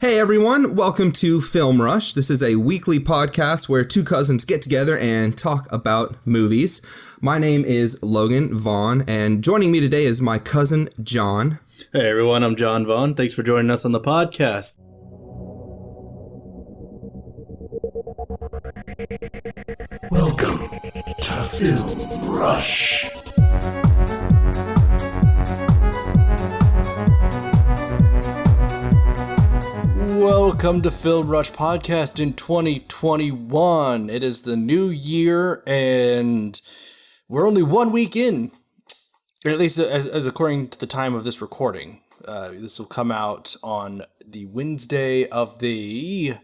Hey everyone, welcome to Film Rush. This is a weekly podcast where two cousins get together and talk about movies. My name is Logan Vaughn, and joining me today is my cousin John. Hey everyone, I'm John Vaughn. Thanks for joining us on the podcast. Welcome to Film Rush. Welcome to Film Rush Podcast in 2021. It is the new year, and we're only 1 week in, at least as according to the time of this recording. This will come out on the Wednesday of the,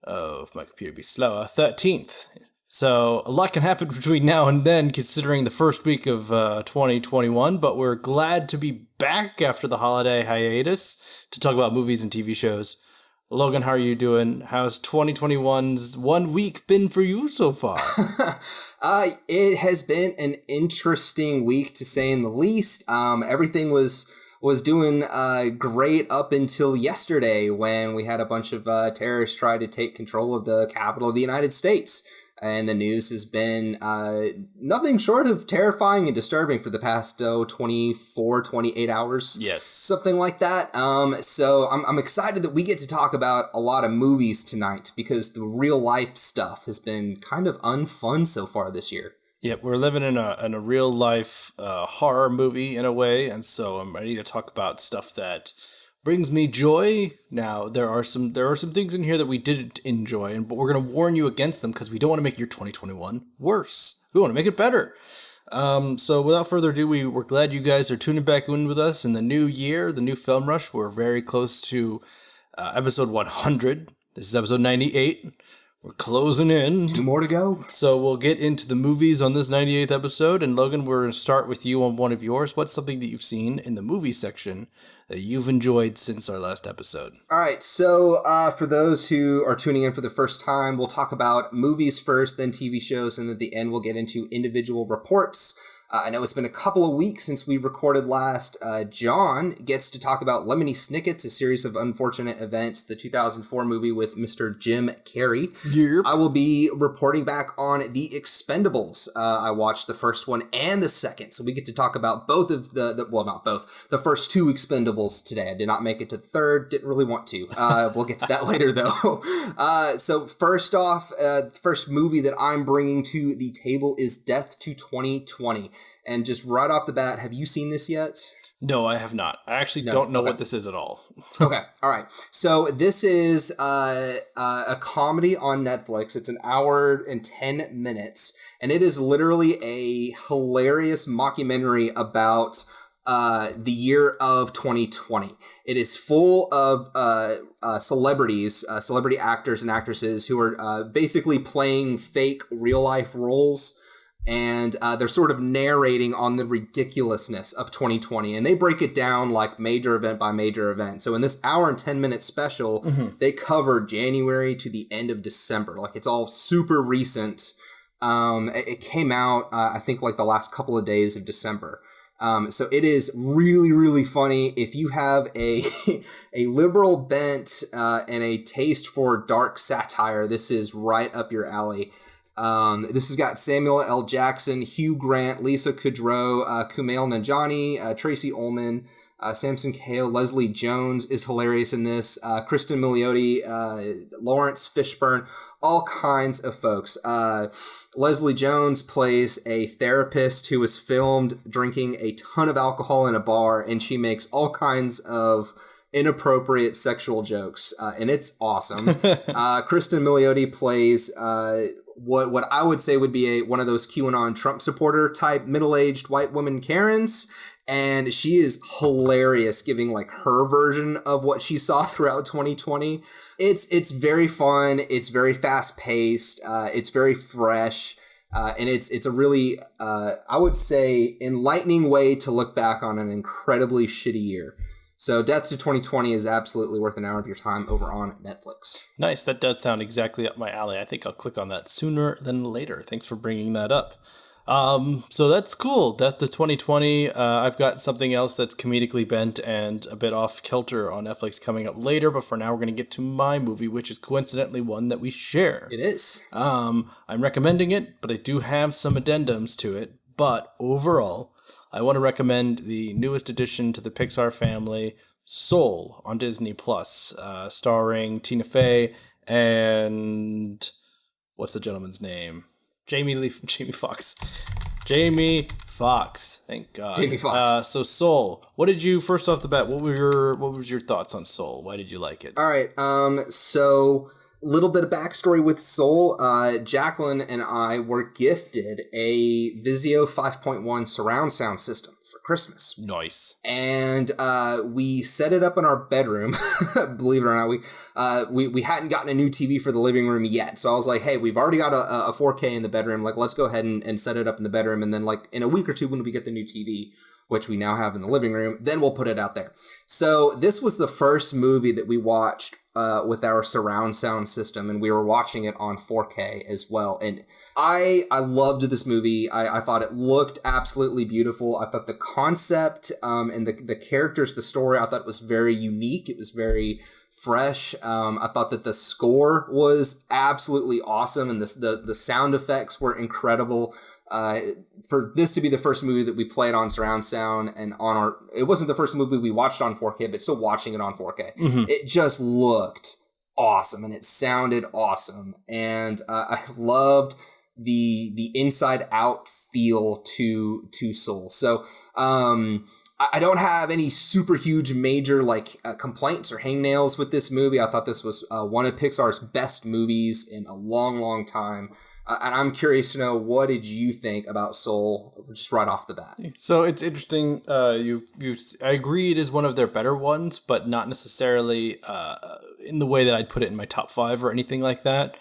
if my computer be slower, 13th. So a lot can happen between now and then, considering the first week of 2021, but we're glad to be back after the holiday hiatus to talk about movies and TV shows. Logan, how are you doing? How's 2021's 1 week been for you so far? It has been an interesting week, to say in the least. Everything was doing great up until yesterday, when we had a bunch of terrorists try to take control of the capital of the United States. And the news has been nothing short of terrifying and disturbing for the past 24, 28 hours. Yes. Something like that. So I'm excited that we get to talk about a lot of movies tonight, because the real life stuff has been kind of unfun so far this year. Yep, we're living in a real life horror movie in a way, and so I'm ready to talk about stuff that brings me joy. Now, there are some things in here that we didn't enjoy, but we're going to warn you against them because we don't want to make your 2021 worse. We want to make it better. So without further ado, we're glad you guys are tuning back in with us in the new year, the new Film Rush. We're very close to episode 100. This is episode 98. We're closing in. 2 more to go. So we'll get into the movies on this 98th episode. And Logan, we're going to start with you on one of yours. What's something that you've seen in the movie section that you've enjoyed since our last episode? All right, so for those who are tuning in for the first time, we'll talk about movies first, then TV shows, and at the end we'll get into individual reports. I know it's been a couple of weeks since we recorded last. John gets to talk about Lemony Snicket, a series of unfortunate events, the 2004 movie with Mr. Jim Carrey. Yep. I will be reporting back on The Expendables. I watched the first one and the second, so we get to talk about both of not both, the first 2 Expendables today. I did not make it to the third, didn't really want to. We'll get to that later, though. So first off, the first movie that I'm bringing to the table is Death to 2020. And just right off the bat, have you seen this yet? No, I have not. I actually don't know what this is at all. Okay, all right. So this is a comedy on Netflix. It's an hour and 10 minutes, and it is literally a hilarious mockumentary about the year of 2020. It is full of celebrities, celebrity actors and actresses who are basically playing fake real-life roles. And they're sort of narrating on the ridiculousness of 2020. And they break it down like major event by major event. So in this hour and 10-minute special, they cover January to the end of December. Like, it's all super recent. It came out, I think, like the last couple of days of December. So it is really, really funny. If you have a liberal bent and a taste for dark satire, this is right up your alley. This has got Samuel L. Jackson, Hugh Grant, Lisa Kudrow, Kumail Nanjiani, Tracy Ullman, Samson Kayo, Leslie Jones is hilarious in this, Kristen Milioti, Lawrence Fishburne, all kinds of folks. Leslie Jones plays a therapist who was filmed drinking a ton of alcohol in a bar, and she makes all kinds of inappropriate sexual jokes, and it's awesome. Kristen Milioti plays what I would say would be one of those QAnon Trump supporter type middle-aged white woman Karens, and she is hilarious, giving like her version of what she saw throughout 2020. It's very fun, it's very fast-paced, it's very fresh, and it's a really I would say enlightening way to look back on an incredibly shitty year. So Death to 2020 is absolutely worth an hour of your time over on Netflix. Nice. That does sound exactly up my alley. I think I'll click on that sooner than later. Thanks for bringing that up. So that's cool. Death to 2020. I've got something else that's comedically bent and a bit off kilter on Netflix coming up later, but for now we're going to get to my movie, which is coincidentally one that we share. It is. I'm recommending it, but I do have some addendums to it. But overall, I want to recommend the newest addition to the Pixar family, Soul, on Disney Plus, starring Tina Fey and what's the gentleman's name? Jamie Foxx. Thank God. Jamie Foxx. So Soul. What did you, first off the bat, what was your thoughts on Soul? Why did you like it? All right. So little bit of backstory with Soul. Jacqueline and I were gifted a Vizio 5.1 surround sound system for Christmas. Nice. And we set it up in our bedroom. Believe it or not, we hadn't gotten a new TV for the living room yet. So I was like, hey, we've already got a 4K in the bedroom. Like, let's go ahead and set it up in the bedroom. And then like in a week or two when we get the new TV, which we now have in the living room, then we'll put it out there. So this was the first movie that we watched with our surround sound system, and we were watching it on 4K as well. And I loved this movie. I thought it looked absolutely beautiful. I thought the concept and the characters, the story, I thought it was very unique. It was very fresh. I thought that the score was absolutely awesome, and the sound effects were incredible. For this to be the first movie that we played on surround sound and it wasn't the first movie we watched on 4K, but still watching it on 4K. Mm-hmm. It just looked awesome and it sounded awesome. And I loved the inside out feel to Soul. So, I don't have any super huge major complaints or hangnails with this movie. I thought this was one of Pixar's best movies in a long, long time. And I'm curious to know, what did you think about Soul just right off the bat? So it's interesting. I agree it is one of their better ones, but not necessarily in the way that I'd put it in my top 5 or anything like that.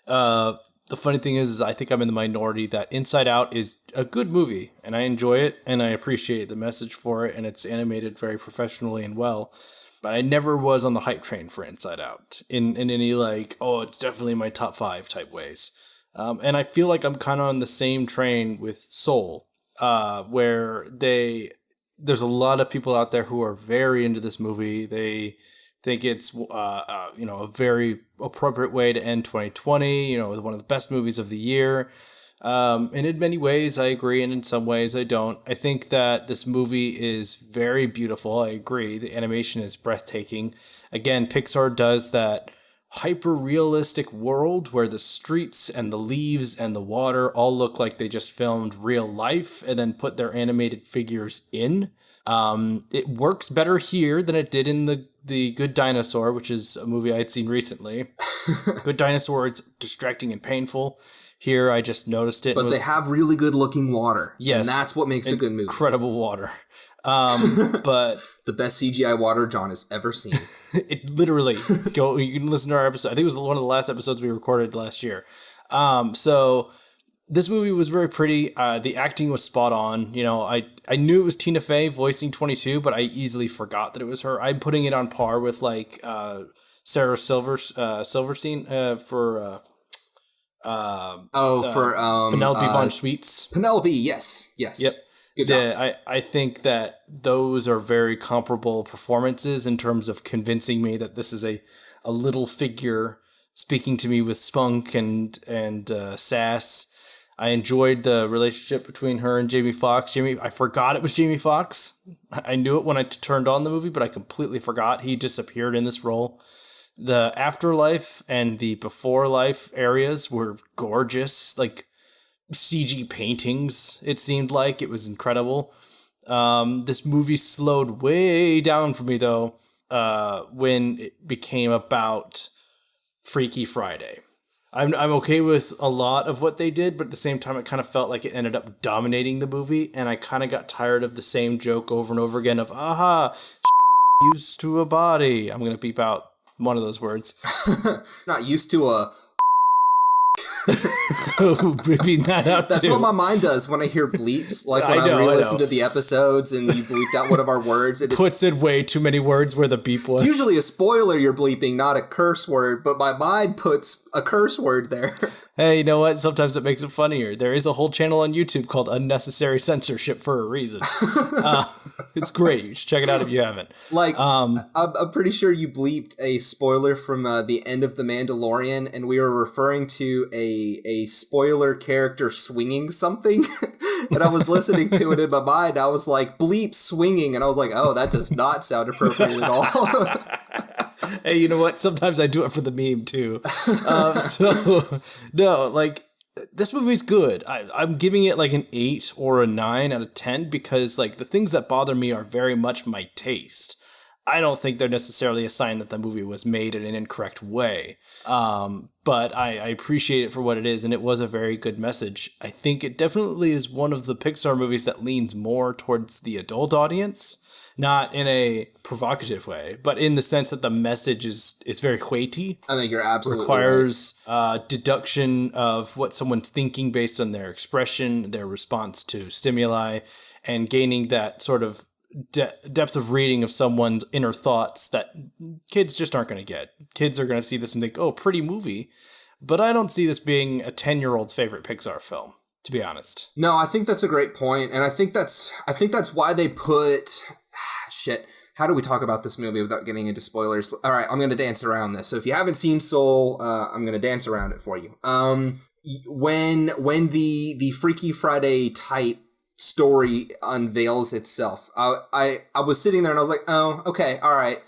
The funny thing is I think I'm in the minority that Inside Out is a good movie, and I enjoy it, and I appreciate the message for it, and it's animated very professionally and well. But I never was on the hype train for Inside Out in any it's definitely my top 5 type ways. And I feel like I'm kind of on the same train with Soul, where there's a lot of people out there who are very into this movie. They think it's a very appropriate way to end 2020. One of the best movies of the year. And in many ways, I agree, and in some ways, I don't. I think that this movie is very beautiful. I agree. The animation is breathtaking. Again, Pixar does that hyper-realistic world where the streets and the leaves and the water all look like they just filmed real life and then put their animated figures in. It works better here than it did in the Good Dinosaur, which is a movie I had seen recently. Good Dinosaur, it's distracting and painful. Here, I just noticed it. But they have really good-looking water. Yes. And that's what makes a good movie. Incredible water. But the best CGI water John has ever seen. It literally you can listen to our episode. I think it was one of the last episodes we recorded last year. So this movie was very pretty. The acting was spot on. I knew it was Tina Fey voicing 22, but I easily forgot that it was her. I'm putting it on par with Sarah Silverstein for Penelope von Schweetz. Penelope, yes. Yep. I think that those are very comparable performances in terms of convincing me that this is a little figure speaking to me with spunk and sass. I enjoyed the relationship between her and Jamie Foxx. I forgot it was Jamie Foxx. I knew it when I turned on the movie, but I completely forgot he disappeared in this role. The afterlife and the before life areas were gorgeous, CG paintings. It seemed like it was incredible. This movie slowed way down for me though when it became about Freaky Friday. I'm okay with a lot of what they did, but at the same time, it kind of felt like it ended up dominating the movie, and I kind of got tired of the same joke over and over again of used to a body. I'm gonna beep out one of those words. Not used to a Bleeping that out That's too. what my mind does when I hear bleeps. Like when I know, I re-listen I know. to the episodes and you bleeped out one of our words. And Puts in way too many words where the beep was. it's usually a spoiler you're bleeping, not a curse word, but my mind puts a curse word there. Hey, you know what? Sometimes it makes it funnier. There is a whole channel on YouTube called Unnecessary Censorship for a reason. It's great. You should check it out if you haven't. Like, I'm pretty sure you bleeped a spoiler from the end of The Mandalorian, and we were referring to a spoiler character swinging something. And I was listening to it in my mind. I was like, bleep swinging. And I was like, oh, that does not sound appropriate at all. Hey, you know what? Sometimes I do it for the meme too. No, like this movie's good. I'm giving it like an 8 or a 9 out of 10 because like the things that bother me are very much my taste. I don't think they're necessarily a sign that the movie was made in an incorrect way. But I appreciate it for what it is, and it was a very good message. I think it definitely is one of the Pixar movies that leans more towards the adult audience. Not in a provocative way, but in the sense that the message is very weighty. I think you're absolutely requires deduction of what someone's thinking based on their expression, their response to stimuli, and gaining that sort of depth of reading of someone's inner thoughts that kids just aren't going to get. Kids are going to see this and think, oh, pretty movie. But I don't see this being a 10-year-old's favorite Pixar film, to be honest. No, I think that's a great point, and I think that's why they put shit. How do we talk about this movie without getting into spoilers? All right, I'm going to dance around this. So if you haven't seen Soul, I'm going to dance around it for you. When the Freaky Friday type story unveils itself, I was sitting there and I was like, oh, okay, all right,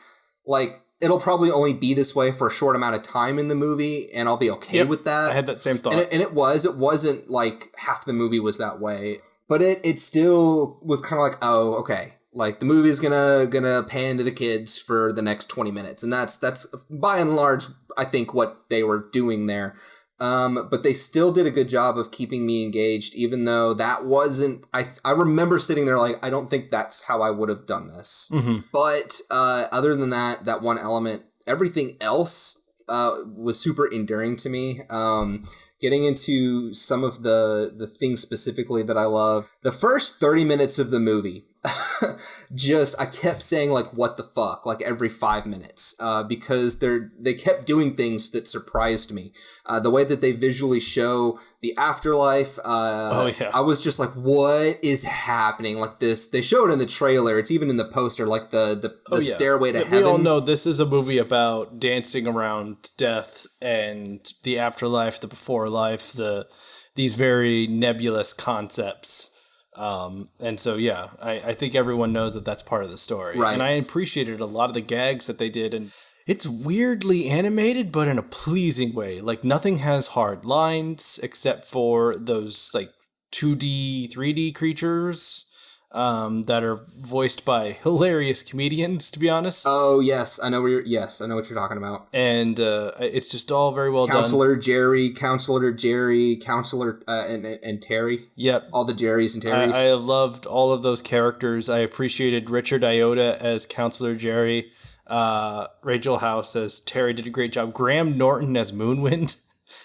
like it'll probably only be this way for a short amount of time in the movie, and I'll be okay with that. I had that same thought, and it wasn't like half the movie was that way, but it still was kind of like, oh, okay. Like the movie's gonna pan to the kids for the next 20 minutes, and that's by and large I think what they were doing there. But they still did a good job of keeping me engaged, even though that wasn't. I remember sitting there like, I don't think that's how I would have done this. Mm-hmm. But other than that one element, everything else was super endearing to me. Getting into some of the things specifically that I love, the first 30 minutes of the movie. I kept saying like, what the fuck, like every 5 minutes, because they kept doing things that surprised me. The way that they visually show the afterlife, I was just like, what is happening? Like this, they show it in the trailer. It's even in the poster, like the stairway to heaven. We all know this is a movie about dancing around death and the afterlife, the before life, these very nebulous concepts. And so, yeah, I think everyone knows that that's part of the story. Right. And I appreciated a lot of the gags that they did. And it's weirdly animated, but in a pleasing way. Like nothing has hard lines except for those like 2D, 3D creatures that are voiced by hilarious comedians, to be honest. Oh, yes. I know what you're talking about. And it's just all very well Counselor done. Counselor Jerry, Counselor and Terry. Yep. All the Jerrys and Terrys. I loved all of those characters. I appreciated Richard Iota as Counselor Jerry. Rachel House as Terry did a great job. Graham Norton as Moonwind.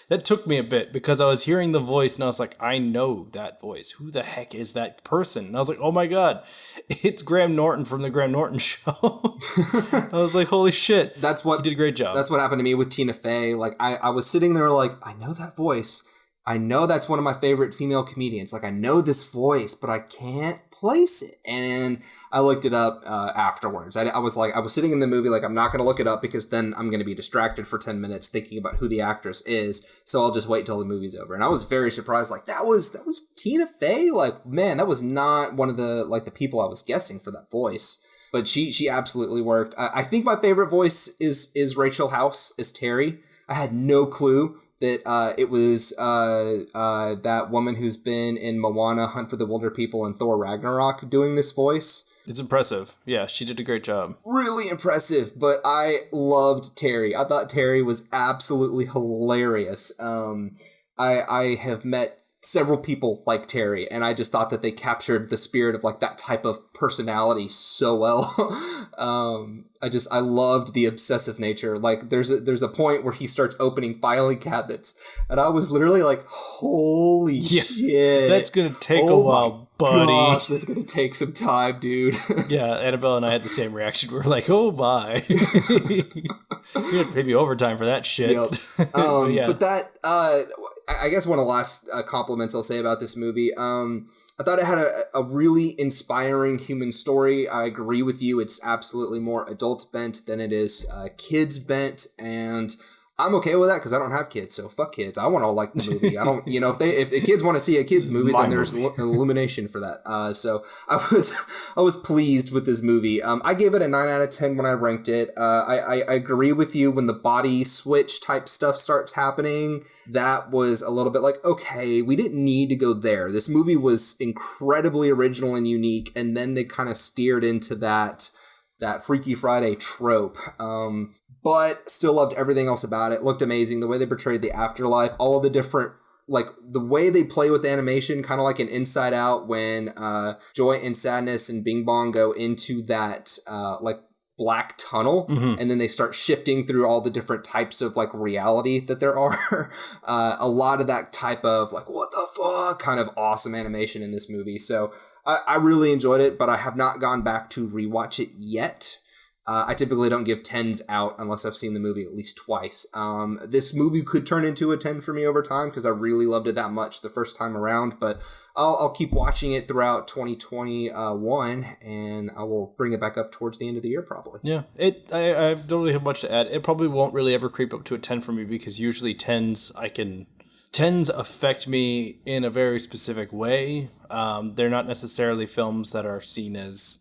That took me a bit because I was hearing the voice and I was like, I know that voice. Who the heck is that person? And I was like, oh my God, it's Graham Norton from the Graham Norton Show. I was like, holy shit. He did a great job. That's what happened to me with Tina Fey. Like I was sitting there like, I know that voice. I know that's one of my favorite female comedians. Like I know this voice, but I can't place it. And I looked it up afterwards. I was sitting in the movie like, I'm not going to look it up because then I'm going to be distracted for 10 minutes thinking about who the actress is. So I'll just wait till the movie's over. And I was very surprised. Like that was Tina Fey. Like, man, that was not one of the people I was guessing for that voice. But she absolutely worked. I think my favorite voice is Rachel House as Terry. I had no clue that it was that woman who's been in Moana, Hunt for the Wilder People, and Thor Ragnarok doing this voice. It's impressive. Yeah, she did a great job. Really impressive, but I loved Terry. I thought Terry was absolutely hilarious. I have met several people like Terry, and I just thought that they captured the spirit of like that type of personality so well. I loved the obsessive nature. Like there's a point where he starts opening filing cabinets, and I was literally like, holy shit, that's gonna take a while, buddy. Gosh, that's gonna take some time, dude. Yeah, Annabelle and I had the same reaction. We were like, oh my. We had to pay me overtime for that shit. Yep. But that I guess one of the last compliments I'll say about this movie, I thought it had a really inspiring human story. I agree with you. It's absolutely more adult bent than it is kids bent. And I'm okay with that because I don't have kids. So fuck kids. I want to like the movie. I don't, if the kids want to see a kids movie, then there's an illumination for that. So I was pleased with this movie. I gave it a 9 out of 10 when I ranked it. I agree with you when the body switch type stuff starts happening. That was a little bit like, okay, we didn't need to go there. This movie was incredibly original and unique. And then they kind of steered into that Freaky Friday trope. But still loved everything else about it. Looked amazing. The way they portrayed the afterlife, all of the different, like the way they play with animation, kind of like an Inside Out when Joy and Sadness and Bing Bong go into that like black tunnel, and then they start shifting through all the different types of like reality that there are. A lot of that type of like, what the fuck kind of awesome animation in this movie. So I really enjoyed it, but I have not gone back to rewatch it yet. I typically don't give 10s out unless I've seen the movie at least twice. This movie could turn into a 10 for me over time because I really loved it that much the first time around, but I'll keep watching it throughout 2021 and I will bring it back up towards the end of the year probably. Yeah, I don't really have much to add. It probably won't really ever creep up to a 10 for me because usually 10s affect me in a very specific way. They're not necessarily films that are seen as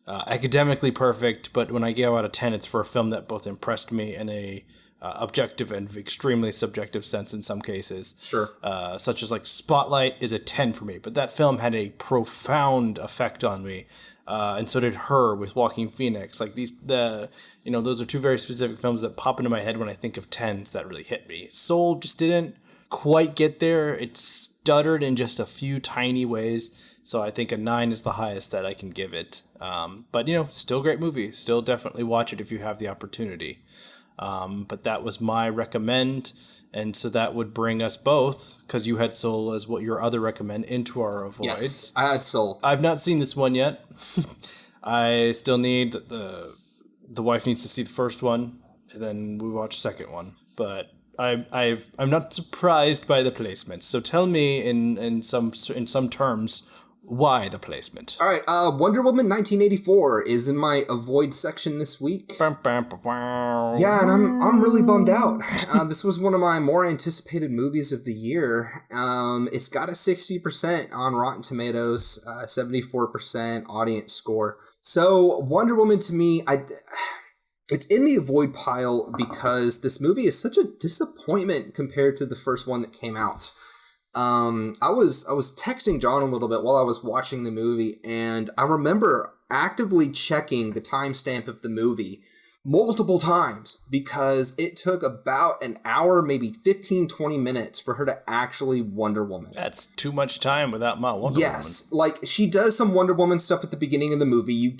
academically perfect, but when I give out a 10, it's for a film that both impressed me in a objective and extremely subjective sense in some cases. Sure. Such as like Spotlight is a 10 for me, but that film had a profound effect on me. And so did Her with Walking Phoenix. Like those are two very specific films that pop into my head when I think of 10s that really hit me. Soul just didn't quite get there. It stuttered in just a few tiny ways. So I think a 9 is the highest that I can give it. But, still great movie. Still definitely watch it if you have the opportunity. But that was my recommend. And so that would bring us both, because you had Soul as what your other recommend, into our avoids. Yes, I had Soul. I've not seen this one yet. I still need the wife needs to see the first one, and then we watch the second one. But I'm not surprised by the placement. So tell me in some terms, why the placement? All right, Wonder Woman 1984 is in my avoid section this week. Yeah, and I'm really bummed out. This was one of my more anticipated movies of the year. It's got a 60% on Rotten Tomatoes, 74% audience score. So Wonder Woman to me, it's in the avoid pile because this movie is such a disappointment compared to the first one that came out. I was texting John a little bit while I was watching the movie, and I remember actively checking the timestamp of the movie multiple times because it took about an hour, maybe 15-20 minutes for her to actually Wonder Woman. That's too much time without my Wonder Woman. Yes, like she does some Wonder Woman stuff at the beginning of the movie. You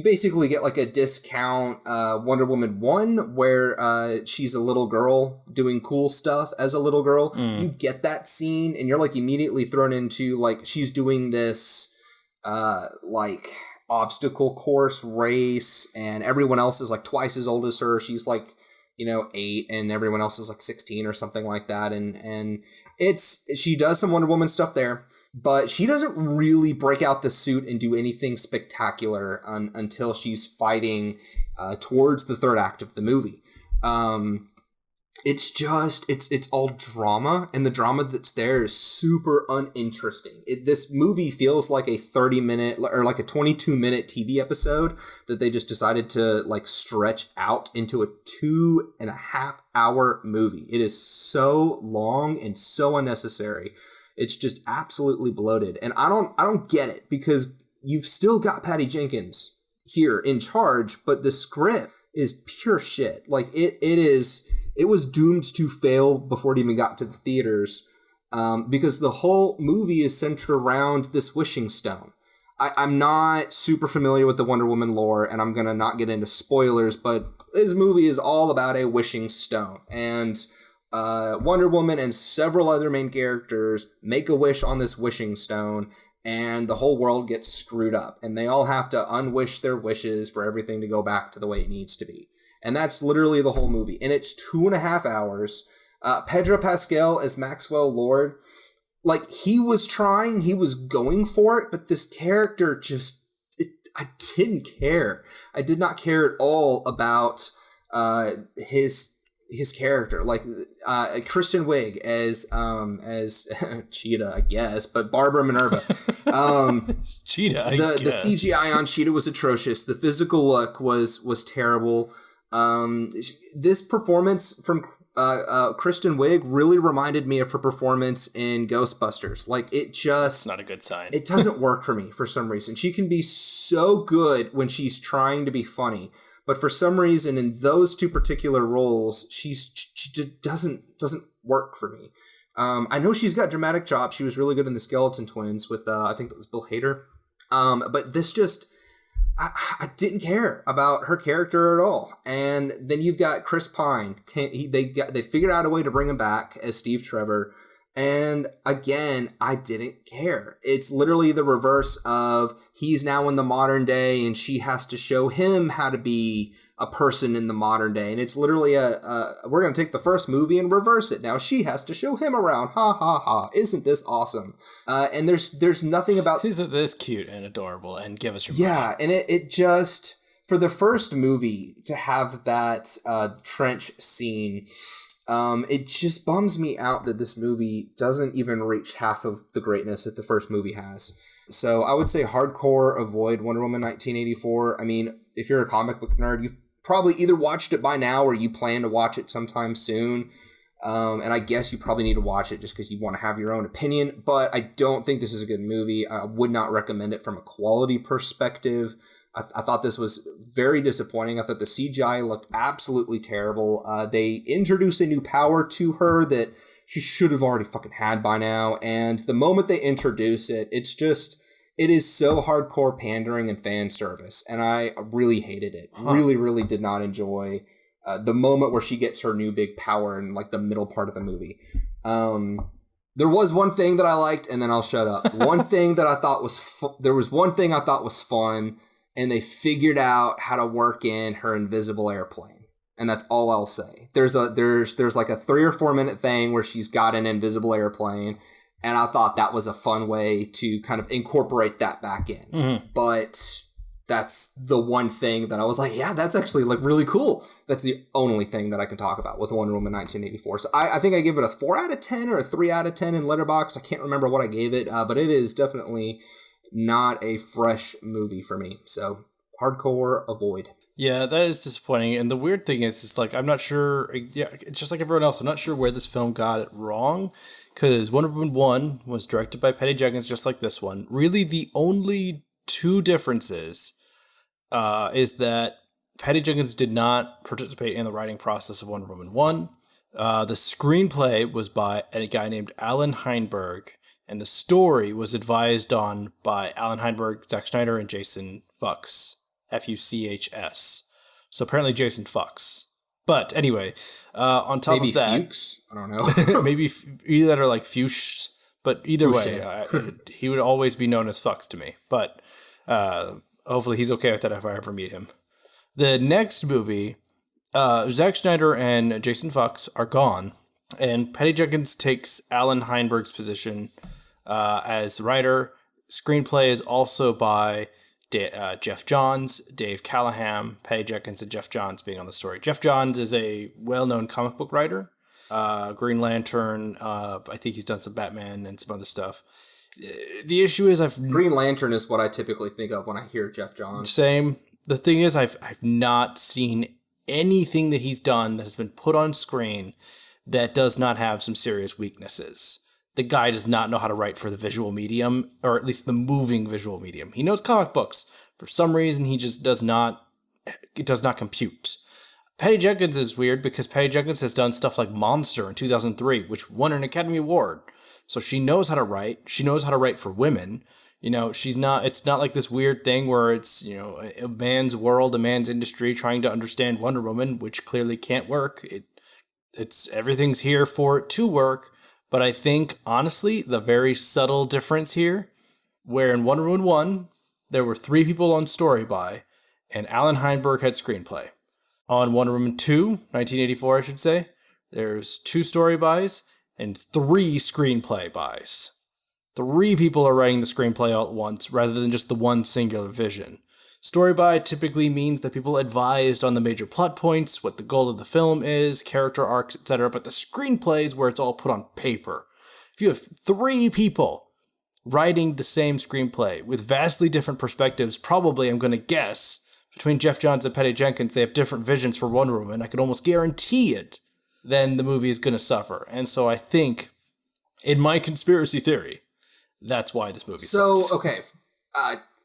basically get like a discount Wonder Woman 1 where she's a little girl doing cool stuff as a little girl. You get that scene and you're like immediately thrown into like she's doing this like obstacle course race and everyone else is like twice as old as her. She's like, 8 and everyone else is like 16 or something like that. And she does some Wonder Woman stuff there. But she doesn't really break out the suit and do anything spectacular until she's fighting towards the third act of the movie. It's all drama, and the drama that's there is super uninteresting. This movie feels like a 30-minute or like a 22-minute TV episode that they just decided to like stretch out into a 2.5-hour movie. It is so long and so unnecessary. It's just absolutely bloated. And I don't get it because you've still got Patty Jenkins here in charge, but the script is pure shit. Like it is it was doomed to fail before it even got to the theaters, because the whole movie is centered around this wishing stone. I'm not super familiar with the Wonder Woman lore, and I'm going to not get into spoilers, but this movie is all about a wishing stone. And Wonder Woman and several other main characters make a wish on this wishing stone, and the whole world gets screwed up. And they all have to unwish their wishes for everything to go back to the way it needs to be. And that's literally the whole movie. And it's 2.5 hours. Pedro Pascal as Maxwell Lord, like, he was going for it, but this character I didn't care. I did not care at all about his character. Like, Kristen Wiig as Cheetah, I guess, but Barbara Minerva. Cheetah, I guess. The CGI on Cheetah was atrocious. The physical look was terrible. This performance from Kristen Wiig really reminded me of her performance in Ghostbusters. Like, it just... Not a good sign. It doesn't work for me for some reason. She can be so good when she's trying to be funny, but for some reason in those two particular roles, she just doesn't work for me. I know she's got dramatic chops. She was really good in the Skeleton Twins with, I think it was Bill Hader. But this just... I didn't care about her character at all. And then you've got Chris Pine. They figured out a way to bring him back as Steve Trevor. And again, I didn't care. It's literally the reverse of he's now in the modern day and she has to show him how to be a person in the modern day. And it's literally we're going to take the first movie and reverse it. Now she has to show him around. Ha ha ha. Isn't this awesome? And there's nothing about... Isn't this cute and adorable? And give us your money. Yeah, and it just... For the first movie to have that trench scene, it just bums me out that this movie doesn't even reach half of the greatness that the first movie has. So I would say hardcore avoid Wonder Woman 1984. I mean, if you're a comic book nerd, you've probably either watched it by now or you plan to watch it sometime soon. And I guess you probably need to watch it just because you want to have your own opinion. But I don't think this is a good movie. I would not recommend it from a quality perspective. I thought this was very disappointing. I thought the CGI looked absolutely terrible. They introduced a new power to her that she should have already fucking had by now. And the moment they introduce it, it is so hardcore pandering and fan service. And I really hated it. Really, really did not enjoy the moment where she gets her new big power in like the middle part of the movie. There was one thing that I liked, and then I'll shut up. One thing that I thought was there was one thing I thought was fun. And they figured out how to work in her invisible airplane. And that's all I'll say. There's like a 3 or 4 minute thing where she's got an invisible airplane. And I thought that was a fun way to kind of incorporate that back in. Mm-hmm. But that's the one thing that I was like, yeah, that's actually like really cool. That's the only thing that I can talk about with Wonder Woman 1984. So I think I gave it a 4 out of 10 or a 3 out of 10 in Letterboxd. I can't remember what I gave it, but it is definitely not a fresh movie for me. So hardcore avoid. Yeah, that is disappointing. And the weird thing is like, I'm not sure. Yeah, it's just like everyone else. I'm not sure where this film got it wrong, because Wonder Woman 1 was directed by Patty Jenkins, just like this one. Really, the only two differences is that Patty Jenkins did not participate in the writing process of Wonder Woman 1. The screenplay was by a guy named Alan Heinberg, and the story was advised on by Alan Heinberg, Zack Snyder, and Jason Fuchs. Fuchs. So apparently Jason Fuchs. But anyway, on top maybe of that... Fuchs? I don't know. maybe either that or like Fuchs. But either way, he would always be known as Fuchs to me. But hopefully he's okay with that if I ever meet him. The next movie, Zack Snyder and Jason Fuchs are gone. And Patty Jenkins takes Alan Heinberg's position as writer. Screenplay is also by Jeff Johns, Dave Callahan, Patty Jenkins, and Jeff Johns being on the story. Jeff Johns is a well-known comic book writer. Green Lantern. I think he's done some Batman and some other stuff. The issue is Green Lantern is what I typically think of when I hear Jeff Johns. Same. The thing is I've not seen anything that he's done that has been put on screen that does not have some serious weaknesses. The guy does not know how to write for the visual medium, or at least the moving visual medium. He knows comic books. For some reason, he just does not compute. Patty Jenkins is weird because Patty Jenkins has done stuff like Monster in 2003, which won an Academy Award. So she knows how to write. She knows how to write for women. It's not like this weird thing where it's, a man's world, a man's industry trying to understand Wonder Woman, which clearly can't work. It's everything's here for it to work. But I think, honestly, the very subtle difference here, where in Wonder Woman 1, there were 3 people on story by, and Alan Heinberg had screenplay. On Wonder Woman 2, 1984, I should say, there's 2 story bys and 3 screenplay bys. 3 people are writing the screenplay all at once, rather than just the one singular vision. Story by typically means that people advised on the major plot points, what the goal of the film is, character arcs, etc., but the screenplay is where it's all put on paper. If you have 3 people writing the same screenplay with vastly different perspectives, probably, I'm going to guess, between Geoff Johns and Patty Jenkins, they have different visions for Wonder Woman. I can almost guarantee it. Then the movie is going to suffer. And so I think, in my conspiracy theory, that's why this movie sucks. So, okay,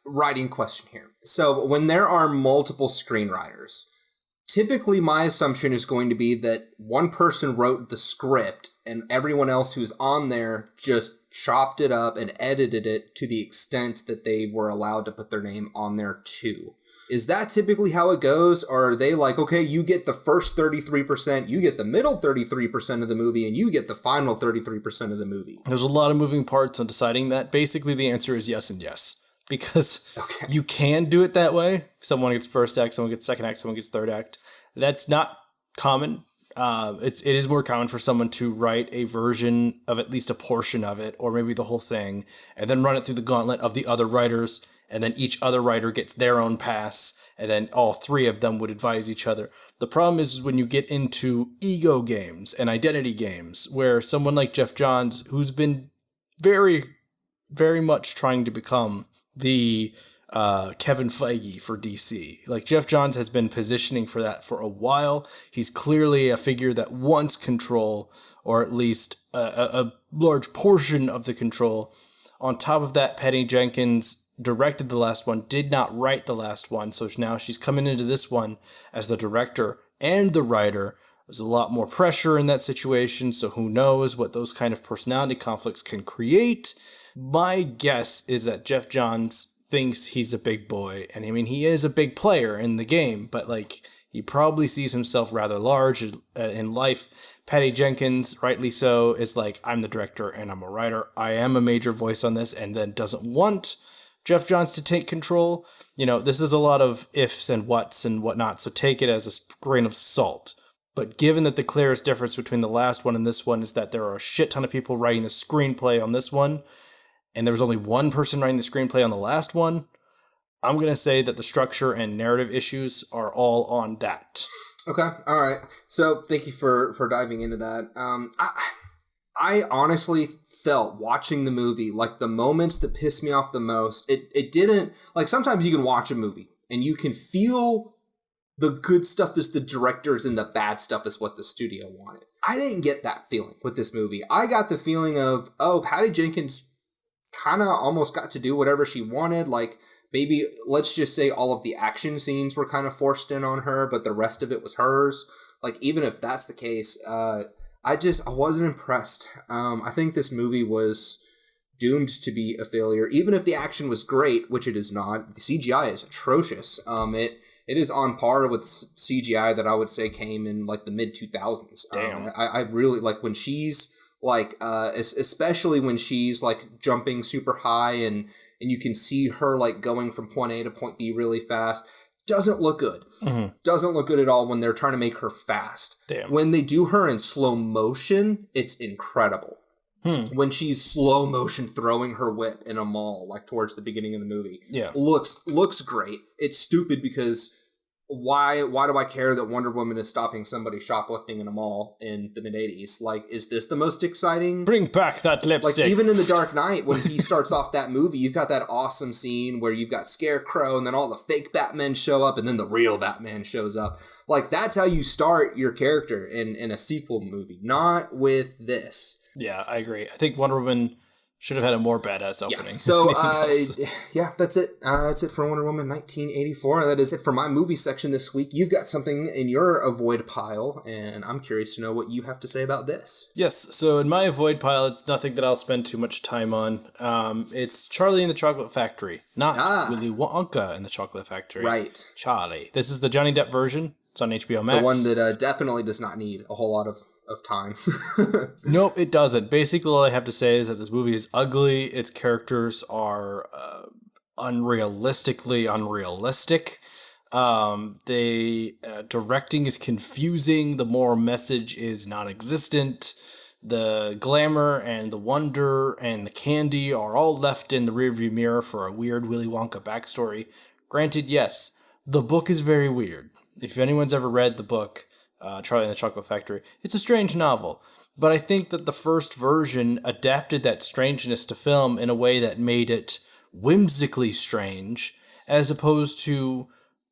writing question here. So when there are multiple screenwriters, typically my assumption is going to be that one person wrote the script and everyone else who's on there just chopped it up and edited it to the extent that they were allowed to put their name on there too. Is that typically how it goes? Or are they like, okay, you get the first 33%, you get the middle 33% of the movie, and you get the final 33% of the movie? There's a lot of moving parts on deciding that. Basically, the answer is yes and yes. Because you can do it that way. Someone gets first act, someone gets second act, someone gets third act. That's not common. It is more common for someone to write a version of at least a portion of it, or maybe the whole thing, and then run it through the gauntlet of the other writers, and then each other writer gets their own pass, and then all 3 of them would advise each other. The problem is when you get into ego games and identity games, where someone like Geoff Johns, who's been very, very much trying to become the Kevin Feige for DC. Like, Geoff Johns has been positioning for that for a while. He's clearly a figure that wants control, or at least a large portion of the control. On top of that, Patty Jenkins directed the last one, did not write the last one, so now she's coming into this one as the director and the writer. There's a lot more pressure in that situation, so who knows what those kind of personality conflicts can create. My guess is that Geoff Johns thinks he's a big boy, and I mean, he is a big player in the game, but like, he probably sees himself rather large in life. Patty Jenkins, rightly so, is like, I'm the director and I'm a writer. I am a major voice on this, and then doesn't want Geoff Johns to take control. This is a lot of ifs and whats and whatnot, so take it as a grain of salt. But given that the clearest difference between the last one and this one is that there are a shit ton of people writing the screenplay on this one, and there was only one person writing the screenplay on the last one, I'm going to say that the structure and narrative issues are all on that. Okay, all right. So thank you for diving into that. I honestly felt watching the movie, like the moments that pissed me off the most, it didn't, like sometimes you can watch a movie and you can feel the good stuff is the directors and the bad stuff is what the studio wanted. I didn't get that feeling with this movie. I got the feeling of, Patty Jenkins kind of almost got to do whatever she wanted. Like, maybe, let's just say all of the action scenes were kind of forced in on her, but the rest of it was hers. Like, even if that's the case, I wasn't impressed. I think this movie was doomed to be a failure. Even if the action was great, which it is not, the CGI is atrocious. It is on par with CGI that I would say came in like the mid 2000s. Damn. I really like when she's like, especially when she's like jumping super high and you can see her like going from point A to point B really fast. Doesn't look good. Mm-hmm. Doesn't look good at all when they're trying to make her fast. Damn. When they do her in slow motion, it's incredible. When she's slow motion throwing her whip in a mall, like towards the beginning of the movie. Yeah. Looks great. It's stupid because why do I care that Wonder Woman is stopping somebody shoplifting in a mall in the mid-80s? Like, is this the most exciting? Bring back that lipstick. Like, even in The Dark Knight, when he starts off that movie, you've got that awesome scene where you've got Scarecrow and then all the fake Batmen show up and then the real Batman shows up. Like, that's how you start your character in a sequel movie, not with this. Yeah, I agree. I think Wonder Woman Should have had a more badass opening. Yeah. So, yeah, that's it. That's it for Wonder Woman 1984. That is it for my movie section this week. You've got something in your avoid pile, and I'm curious to know what you have to say about this. Yes, so in my avoid pile, it's nothing that I'll spend too much time on. It's Charlie and the Chocolate Factory, not Willy Wonka and the Chocolate Factory. Right. Charlie. This is the Johnny Depp version. It's on HBO Max. The one that definitely does not need a whole lot of time. Nope, it doesn't. Basically, all I have to say is that this movie is ugly. Its characters are unrealistically unrealistic. The directing is confusing. The moral message is non-existent. The glamour and the wonder and the candy are all left in the rearview mirror for a weird Willy Wonka backstory. Granted, yes, the book is very weird. If anyone's ever read the book, Charlie and the Chocolate Factory, it's a strange novel. But I think that the first version adapted that strangeness to film in a way that made it whimsically strange, as opposed to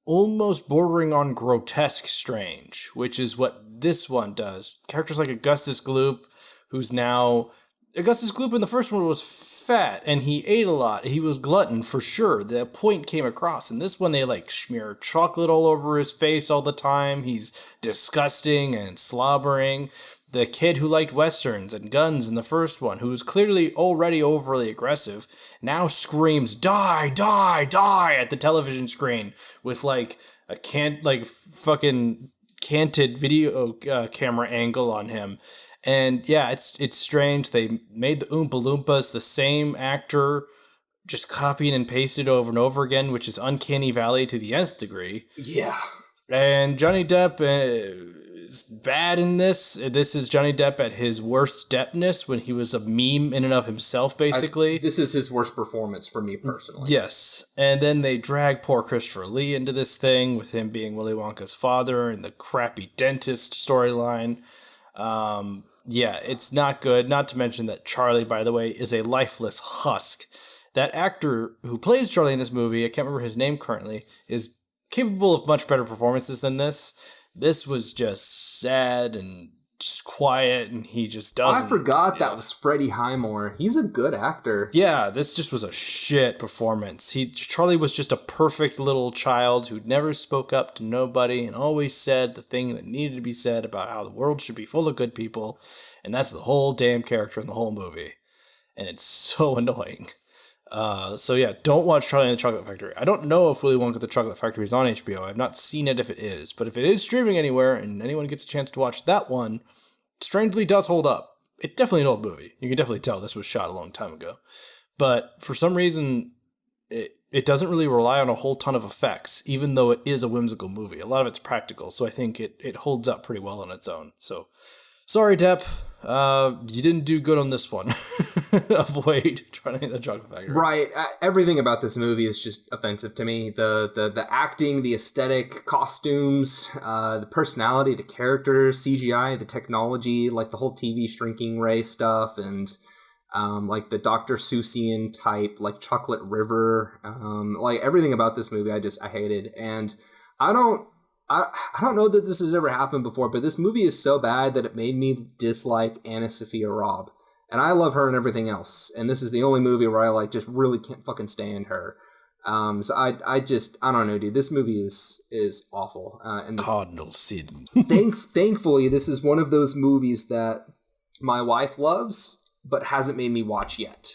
almost bordering on grotesque strange, which is what this one does. Characters like Augustus Gloop, who's now... Augustus Gloop in the first one was fat, and he ate a lot. He was glutton, for sure. The point came across. In this one, they, smear chocolate all over his face all the time. He's disgusting and slobbering. The kid who liked westerns and guns in the first one, who was clearly already overly aggressive, now screams, "Die, die, die," at the television screen with, fucking canted video camera angle on him. And yeah, it's strange. They made the Oompa Loompas the same actor, just copying and pasted over and over again, which is uncanny valley to the nth degree. Yeah. And Johnny Depp is bad in this. This is Johnny Depp at his worst Deppness, when he was a meme in and of himself, basically. This is his worst performance for me personally. Yes. And then they drag poor Christopher Lee into this thing, with him being Willy Wonka's father and the crappy dentist storyline. Yeah, it's not good. Not to mention that Charlie, by the way, is a lifeless husk. That actor who plays Charlie in this movie, I can't remember his name currently, is capable of much better performances than this. This was just sad and just quiet, and he just doesn't. I forgot that was Freddie Highmore. He's a good actor. Yeah, this just was a shit performance. Charlie was just a perfect little child who never spoke up to nobody and always said the thing that needed to be said about how the world should be full of good people, and that's the whole damn character in the whole movie. And it's so annoying. So yeah, don't watch Charlie and the Chocolate Factory. I don't know if Willy Wonka the Chocolate Factory is on HBO. I've not seen it if it is. But if it is streaming anywhere and anyone gets a chance to watch that one, it strangely does hold up. It's definitely an old movie. You can definitely tell this was shot a long time ago. But for some reason, it doesn't really rely on a whole ton of effects, even though it is a whimsical movie. A lot of it's practical, so I think it holds up pretty well on its own. So, sorry, Depp. You didn't do good on this one. Avoid Charlie and the Chocolate Factory. Right. Everything about this movie is just offensive to me. The acting, the aesthetic, costumes, the personality, the characters, CGI, the technology, the whole TV shrinking ray stuff, and the Dr. Seussian type, Chocolate River, everything about this movie I hated. And I don't know that this has ever happened before, but this movie is so bad that it made me dislike Anna Sophia Robb. And I love her and everything else. And this is the only movie where I just really can't fucking stand her. So I don't know, dude. This movie is awful. And Cardinal Sin. Thankfully, this is one of those movies that my wife loves, but hasn't made me watch yet.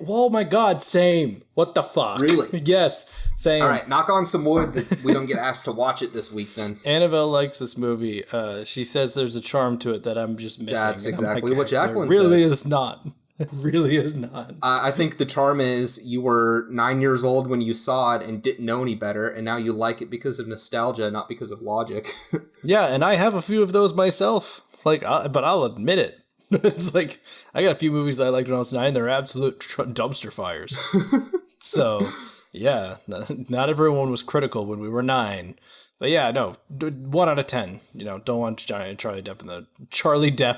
Oh my god, same. What the fuck? Really? Yes, same. All right, knock on some wood that we don't get asked to watch it this week then. Annabelle likes this movie. She says there's a charm to it that I'm just missing. That's exactly what Jacqueline says. It really says. is not. It really is not. I think the charm is you were 9 years old when you saw it and didn't know any better, and now you like it because of nostalgia, not because of logic. Yeah, and I have a few of those myself. But I'll admit it. It's I got a few movies that I liked when I was 9. They're absolute dumpster fires. So, yeah, not everyone was critical when we were 9. But yeah, no, 1 out of 10. Don't watch Charlie Depp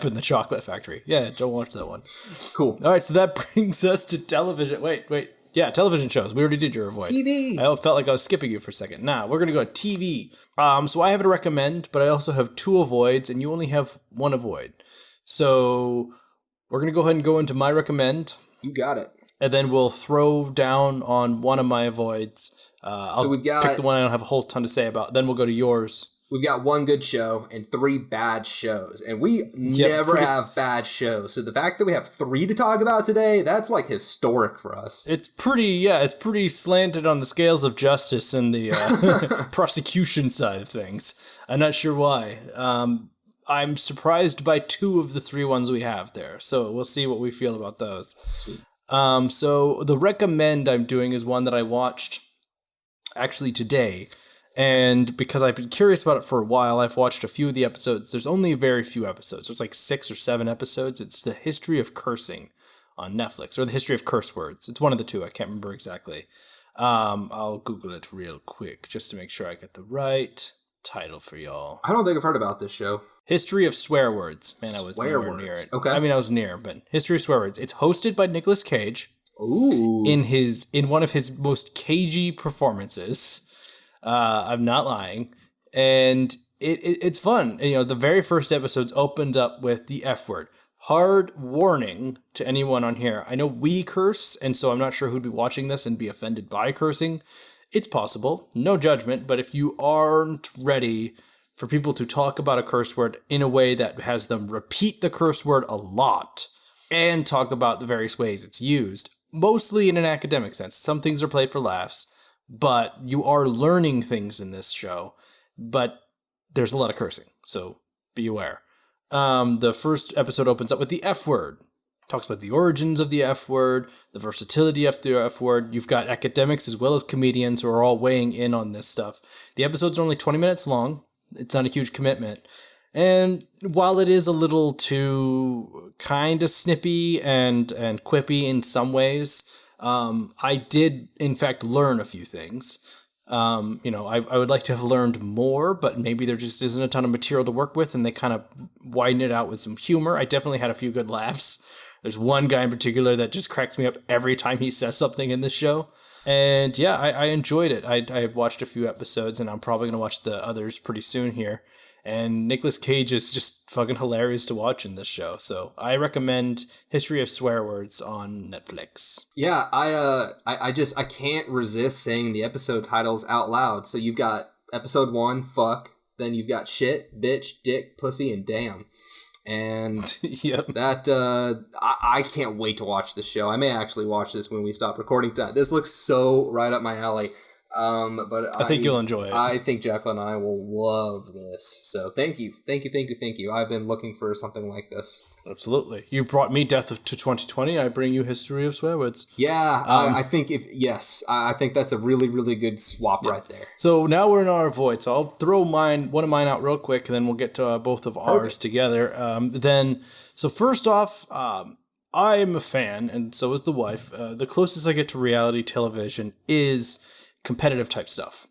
in the Chocolate Factory. Yeah, don't watch that one. Cool. All right, so that brings us to television. Wait. Yeah, television shows. We already did your avoid. TV. I felt like I was skipping you for a second. Nah, we're going to go to TV. So I have it to recommend, but I also have 2 avoids, and you only have 1 avoid. So we're going to go ahead and go into my recommend. You got it. And then we'll throw down on one of my avoids. I'll we've got- pick the one I don't have a whole ton to say about. Then we'll go to yours. We've got one good show and 3 bad shows, and we never have bad shows. So the fact that we have 3 to talk about today, that's like historic for us. It's pretty slanted on the scales of justice and the prosecution side of things. I'm not sure why. I'm surprised by 2 of the 3 ones we have there. So we'll see what we feel about those. Sweet. So the recommend I'm doing is one that I watched actually today. And because I've been curious about it for a while, I've watched a few of the episodes. There's only very few episodes. There's like 6 or 7 episodes. It's The History of Cursing on Netflix, or The History of Curse Words. It's one of the 2. I can't remember exactly. I'll Google it real quick just to make sure I get the right title for y'all. I don't think I've heard about this show. History of Swear Words. Man, I was nowhere near it. Okay. I mean, I was near, but History of Swear Words. It's hosted by Nicolas Cage. Ooh. In one of his most cagey performances. I'm not lying. And it's fun. You know, the very first episodes opened up with the F word. Hard warning to anyone on here. I know we curse, and so I'm not sure who'd be watching this and be offended by cursing. It's possible. No judgment. But if you aren't ready for people to talk about a curse word in a way that has them repeat the curse word a lot and talk about the various ways it's used, mostly in an academic sense. Some things are played for laughs. But you are learning things in this show, but there's a lot of cursing, so be aware. The first episode opens up with the F word. Talks about the origins of the F word, the versatility of the F word. You've got academics as well as comedians who are all weighing in on this stuff. The episodes are only 20 minutes long. It's not a huge commitment. And while it is a little too kind of snippy and quippy in some ways, I did, in fact, learn a few things. I would like to have learned more, but maybe there just isn't a ton of material to work with, and they kind of widen it out with some humor. I definitely had a few good laughs. There's one guy in particular that just cracks me up every time he says something in this show. And yeah, I enjoyed it. I watched a few episodes, and I'm probably going to watch the others pretty soon here. And Nicolas Cage is just fucking hilarious to watch in this show. So I recommend History of Swear Words on Netflix. Yeah, I can't resist saying the episode titles out loud. So you've got episode 1, fuck. Then you've got shit, bitch, dick, pussy, and damn. And yep. That I can't wait to watch this show. I may actually watch this when we stop recording time. This looks so right up my alley. But I think you'll enjoy it. I think Jacqueline and I will love this. So thank you. I've been looking for something like this. Absolutely. You brought me Death to 2020. I bring you History of Swear Words. Yeah, I think I think that's a really, really good swap right there. So now we're in our void. So I'll throw one of mine out real quick, and then we'll get to both of ours together. So first off, I am a fan, and so is the wife. The closest I get to reality television is competitive type stuff.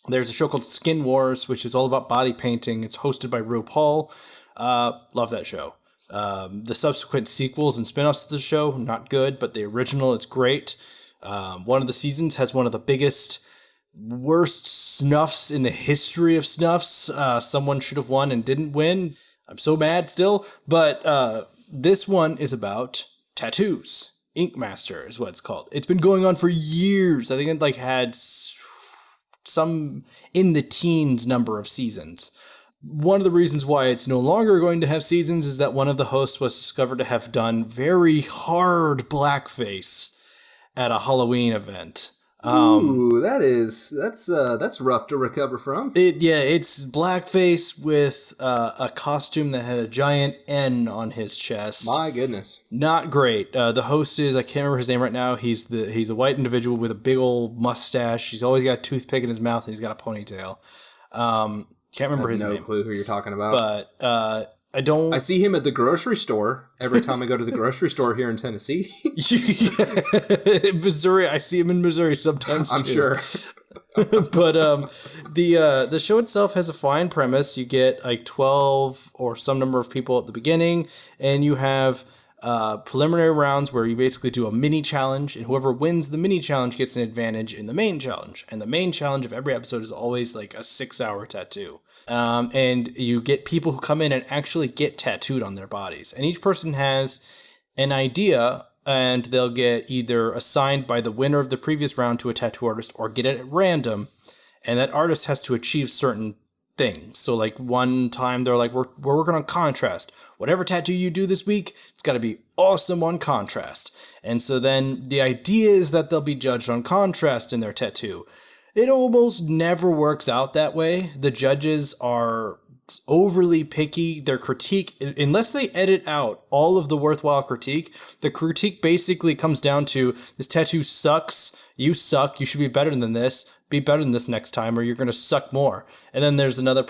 There's a show called Skin Wars, which is all about body painting. It's hosted by RuPaul. Love that show. The subsequent sequels and spin-offs of the show, not good, but the original, it's great. One of the seasons has one of the biggest, worst snuffs in the history of snuffs. Someone should have won and didn't win. I'm so mad still. But this one is about tattoos. Ink Master is what it's called. It's been going on for years. I think it had some in the teens number of seasons. One of the reasons why it's no longer going to have seasons is that one of the hosts was discovered to have done very hard blackface at a Halloween event. Ooh, that's rough to recover from. It's blackface with a costume that had a giant N on his chest. My goodness, not great. The host is, I can't remember his name right now. He's a white individual with a big old mustache. He's always got a toothpick in his mouth, and he's got a ponytail. Can't remember his name. No clue who you're talking about. But I see him at the grocery store every time I go to the grocery store here in Tennessee. In Missouri, I see him in Missouri sometimes too. I'm sure. But the show itself has a fine premise. You get like 12 or some number of people at the beginning, and you have preliminary rounds where you basically do a mini challenge, and whoever wins the mini challenge gets an advantage in the main challenge. And the main challenge of every episode is always like a 6-hour tattoo. And you get people who come in and actually get tattooed on their bodies. And each person has an idea and they'll get either assigned by the winner of the previous round to a tattoo artist or get it at random. And that artist has to achieve certain things. So like one time they're like, we're working on contrast. Whatever tattoo you do this week, it's got to be awesome on contrast. And so then the idea is that they'll be judged on contrast in their tattoo. It almost never works out that way. The judges are overly picky. Their critique, unless they edit out all of the worthwhile critique, the critique basically comes down to, this tattoo sucks, you suck, you should be better than this, be better than this next time, or you're going to suck more. And then there's another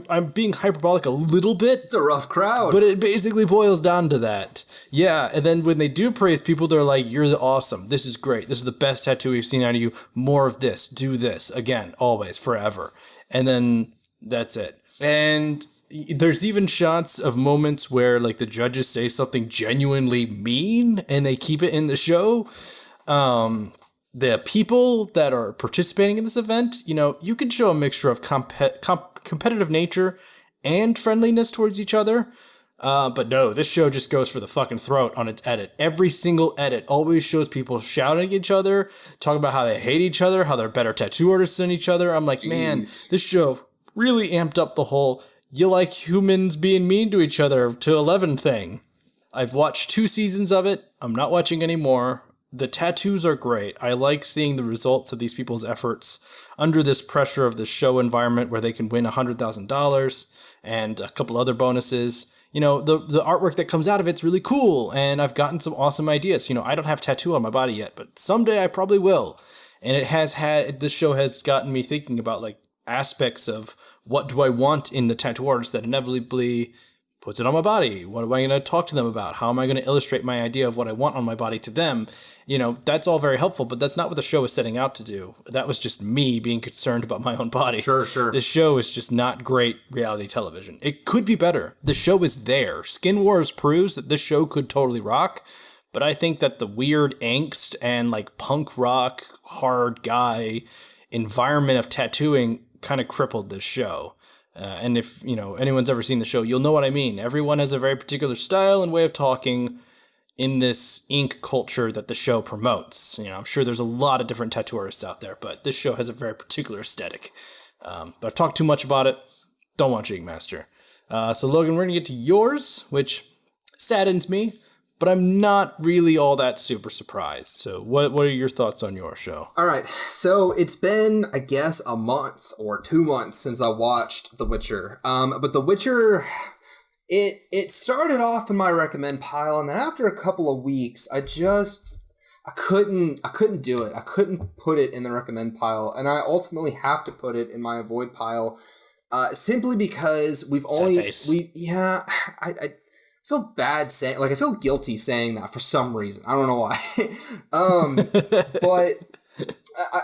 I'm being hyperbolic a little bit. It's a rough crowd. But it basically boils down to that. Yeah, and then when they do praise people, they're like, you're awesome, this is great, this is the best tattoo we've seen out of you, more of this, do this, again, always, forever. And then that's it. And there's even shots of moments where like the judges say something genuinely mean and they keep it in the show. The people that are participating in this event, you know, you can show a mixture of competitive nature and friendliness towards each other. But no, this show just goes for the fucking throat on its edit. Every single edit always shows people shouting at each other, talking about how they hate each other, how they're better tattoo artists than each other. I'm like, Jeez. Man, this show really amped up the whole you like humans being mean to each other to 11 thing. I've watched 2 seasons of it. I'm not watching any more. The tattoos are great. I like seeing the results of these people's efforts under this pressure of the show environment where they can win $100,000 and a couple other bonuses. You know, the artwork that comes out of it's really cool, and I've gotten some awesome ideas. You know, I don't have tattoo on my body yet, but someday I probably will. And this show has gotten me thinking about like aspects of what do I want in the tattoo artist that inevitably puts it on my body. What am I going to talk to them about? How am I going to illustrate my idea of what I want on my body to them? You know, that's all very helpful, but that's not what the show is setting out to do. That was just me being concerned about my own body. Sure. This show is just not great reality television. It could be better. The show is there. Skin Wars proves that this show could totally rock, but I think that the weird angst and like punk rock, hard guy environment of tattooing kind of crippled this show. And if, you know, anyone's ever seen the show, you'll know what I mean. Everyone has a very particular style and way of talking in this ink culture that the show promotes. You know, I'm sure there's a lot of different tattoo artists out there, but this show has a very particular aesthetic. But I've talked too much about it. Don't watch Ink Master. So Logan, we're going to get to yours, which saddens me, but I'm not really all that super surprised. So what are your thoughts on your show? All right. So it's been, I guess, a month or 2 months since I watched The Witcher. But The Witcher, it started off in my recommend pile, and then after a couple of weeks, I couldn't do it. I couldn't put it in the recommend pile, and I ultimately have to put it in my avoid pile, simply because I feel bad saying, like, I feel guilty saying that for some reason. I don't know why. But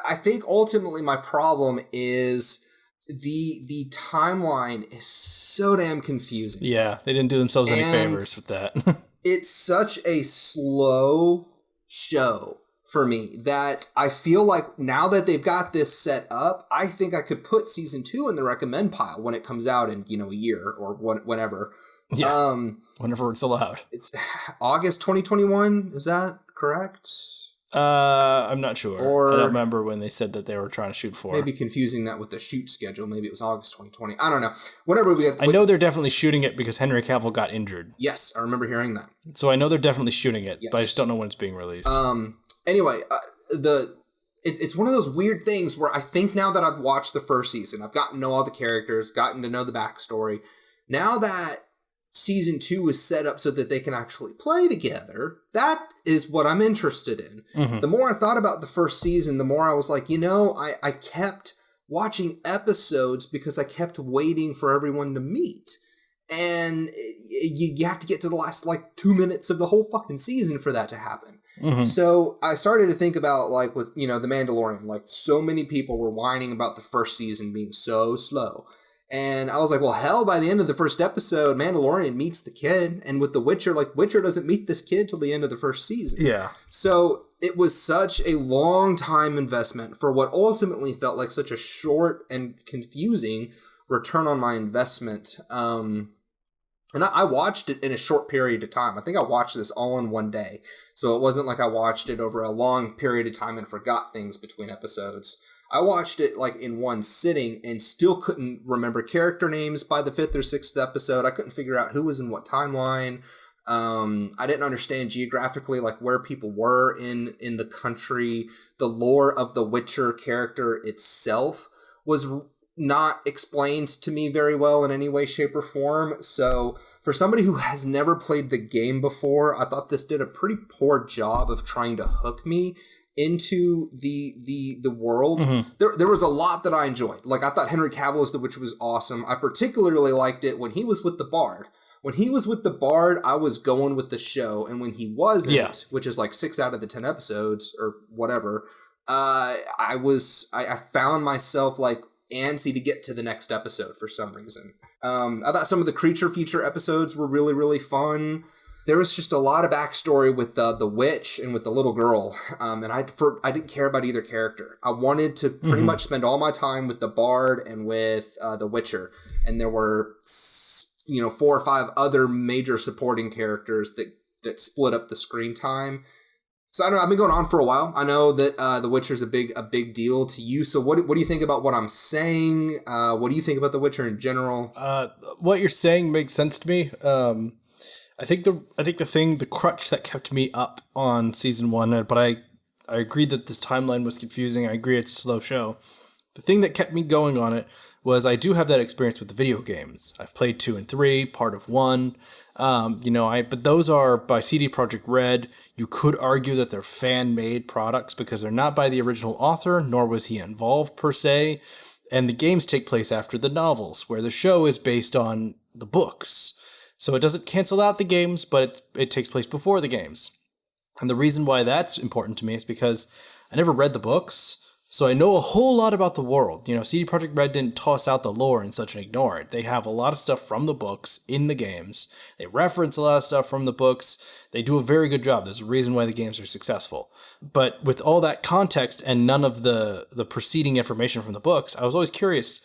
I think ultimately my problem is the timeline is so damn confusing. Yeah, they didn't do themselves any favors with that. It's such a slow show for me that I feel like now that they've got this set up, I think I could put season 2 in the recommend pile when it comes out in, a year or whenever. Yeah, whenever it's allowed. It's August 2021, is that correct? I'm not sure. I don't remember when they said that they were trying to shoot for. Maybe confusing that with the shoot schedule. Maybe it was August 2020. I don't know. Whatever we get. I know they're definitely shooting it because Henry Cavill got injured. Yes, I remember hearing that. So I know they're definitely shooting it, but I just don't know when it's being released. Anyway, it's one of those weird things where I think now that I've watched the first season, I've gotten to know all the characters, gotten to know the backstory. Now that season 2 is set up so that they can actually play together, that is what I'm interested in. Mm-hmm. The more I thought about the first season, the more I was like, I kept watching episodes because I kept waiting for everyone to meet. And you have to get to the last, 2 minutes of the whole fucking season for that to happen. Mm-hmm. So I started to think about, with, The Mandalorian, so many people were whining about the first season being so slow. And I was like, well, hell, by the end of the first episode, Mandalorian meets the kid. And with The Witcher, Witcher doesn't meet this kid till the end of the first season. Yeah. So it was such a long time investment for what ultimately felt like such a short and confusing return on my investment. And I watched it in a short period of time. I think I watched this all in one day. So it wasn't like I watched it over a long period of time and forgot things between episodes. I watched it like in one sitting and still couldn't remember character names by the 5th or 6th episode. I couldn't figure out who was in what timeline. I didn't understand geographically like where people were in the country. The lore of the Witcher character itself was not explained to me very well in any way, shape, or form. So for somebody who has never played the game before, I thought this did a pretty poor job of trying to hook me into the world. There was a lot that I enjoyed. Like, I thought Henry Cavill as the Witcher was awesome. I particularly liked it when he was with the Bard. When he was with the Bard, I was going with the show, and when he wasn't, which is like 6 out of the 10 episodes or whatever, I found myself like antsy to get to the next episode for some reason. I thought some of the creature feature episodes were really, really fun. There was just a lot of backstory with the witch and with the little girl, and I didn't care about either character. I wanted to pretty much spend all my time with the Bard and with the Witcher, and there were 4 or 5 other major supporting characters that split up the screen time. So I don't know, I've been going on for a while. I know that The Witcher's a big deal to you. So what do you think about what I'm saying? What do you think about The Witcher in general? What you're saying makes sense to me. I think the crutch that kept me up on season 1, but I agree that this timeline was confusing. I agree it's a slow show. The thing that kept me going on it was I do have that experience with the video games. I've played 2 and 3, part of 1. But those are by CD Projekt Red. You could argue that they're fan-made products because they're not by the original author, nor was he involved per se. And the games take place after the novels, where the show is based on the books. So it doesn't cancel out the games, but it takes place before the games. And the reason why that's important to me is because I never read the books, so I know a whole lot about the world. CD Projekt Red didn't toss out the lore and such and ignore it. They have a lot of stuff from the books in the games. They reference a lot of stuff from the books. They do a very good job. There's a reason why the games are successful. But with all that context and none of the preceding information from the books, I was always curious,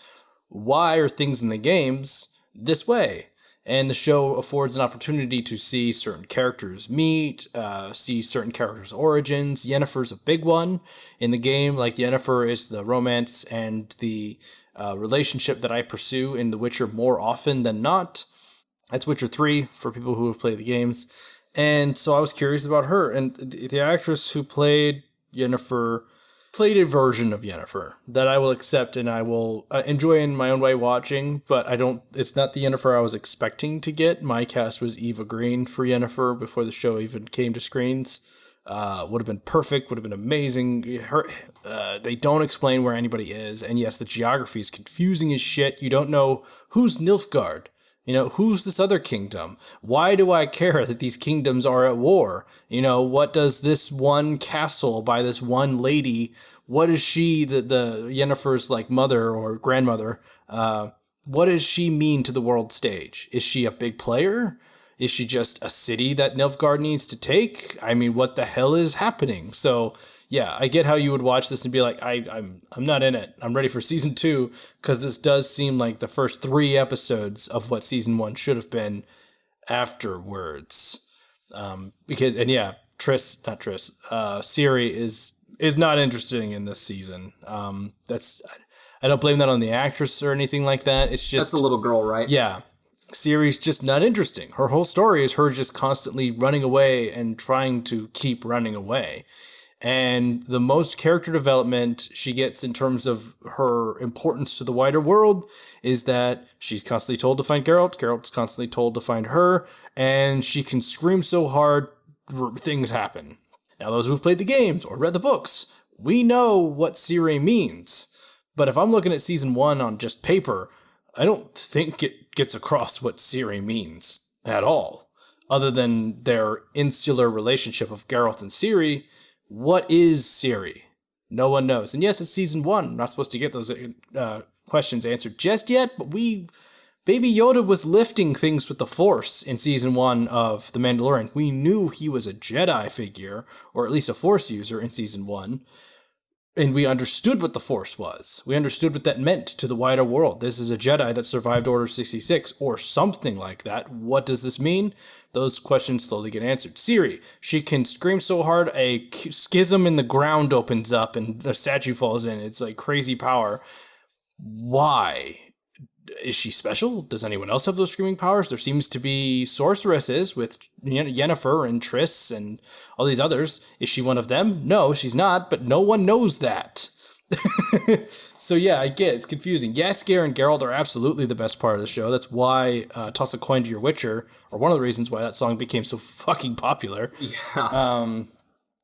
why are things in the games this way? And the show affords an opportunity to see certain characters meet, see certain characters' origins. Yennefer's a big one in the game. Like, Yennefer is the romance and the relationship that I pursue in The Witcher more often than not. That's Witcher 3 for people who have played the games. And so I was curious about her. And the actress who played Yennefer played a version of Yennefer that I will accept and I will enjoy in my own way watching, but it's not the Yennefer I was expecting to get. My cast was Eva Green for Yennefer before the show even came to screens. Would have been perfect, would have been amazing. They don't explain where anybody is, and yes, the geography is confusing as shit. You don't know who's Nilfgaard. Who's this other kingdom? Why do I care that these kingdoms are at war? What does this one castle by this one lady, what is she, the Yennefer's like mother or grandmother, what does she mean to the world stage? Is she a big player? Is she just a city that Nilfgaard needs to take? I mean, what the hell is happening? So yeah, I get how you would watch this and be like, I'm not in it. I'm ready for season 2, because this does seem like the first 3 episodes of what season 1 should have been afterwards. Ciri is not interesting in this season. I don't blame that on the actress or anything like that. It's just, that's the little girl, right? Yeah. Ciri's just not interesting. Her whole story is her just constantly running away and trying to keep running away. And the most character development she gets in terms of her importance to the wider world is that she's constantly told to find Geralt. Geralt's constantly told to find her. And she can scream so hard, things happen. Now, those who've played the games or read the books, we know what Ciri means. But if I'm looking at season 1 on just paper, I don't think it gets across what Ciri means at all. Other than their insular relationship of Geralt and Ciri, what is Ciri? No one knows. And yes, it's season 1. I'm not supposed to get those questions answered just yet, but Baby Yoda was lifting things with the Force in season 1 of The Mandalorian. We knew he was a Jedi figure, or at least a Force user in season 1. And we understood what the Force was. We understood what that meant to the wider world. This is a Jedi that survived Order 66 or something like that. What does this mean? Those questions slowly get answered. Siri, she can scream so hard a schism in the ground opens up and a statue falls in. It's like crazy power. Why? Is she special? Does anyone else have those screaming powers? There seems to be sorceresses with Yennefer and Triss and all these others. Is she one of them? No, she's not, but no one knows that. So yeah, I get it. It's confusing. Jaskier and Geralt are absolutely the best part of the show. That's why Toss a Coin to Your Witcher, or one of the reasons why that song became so fucking popular. Yeah.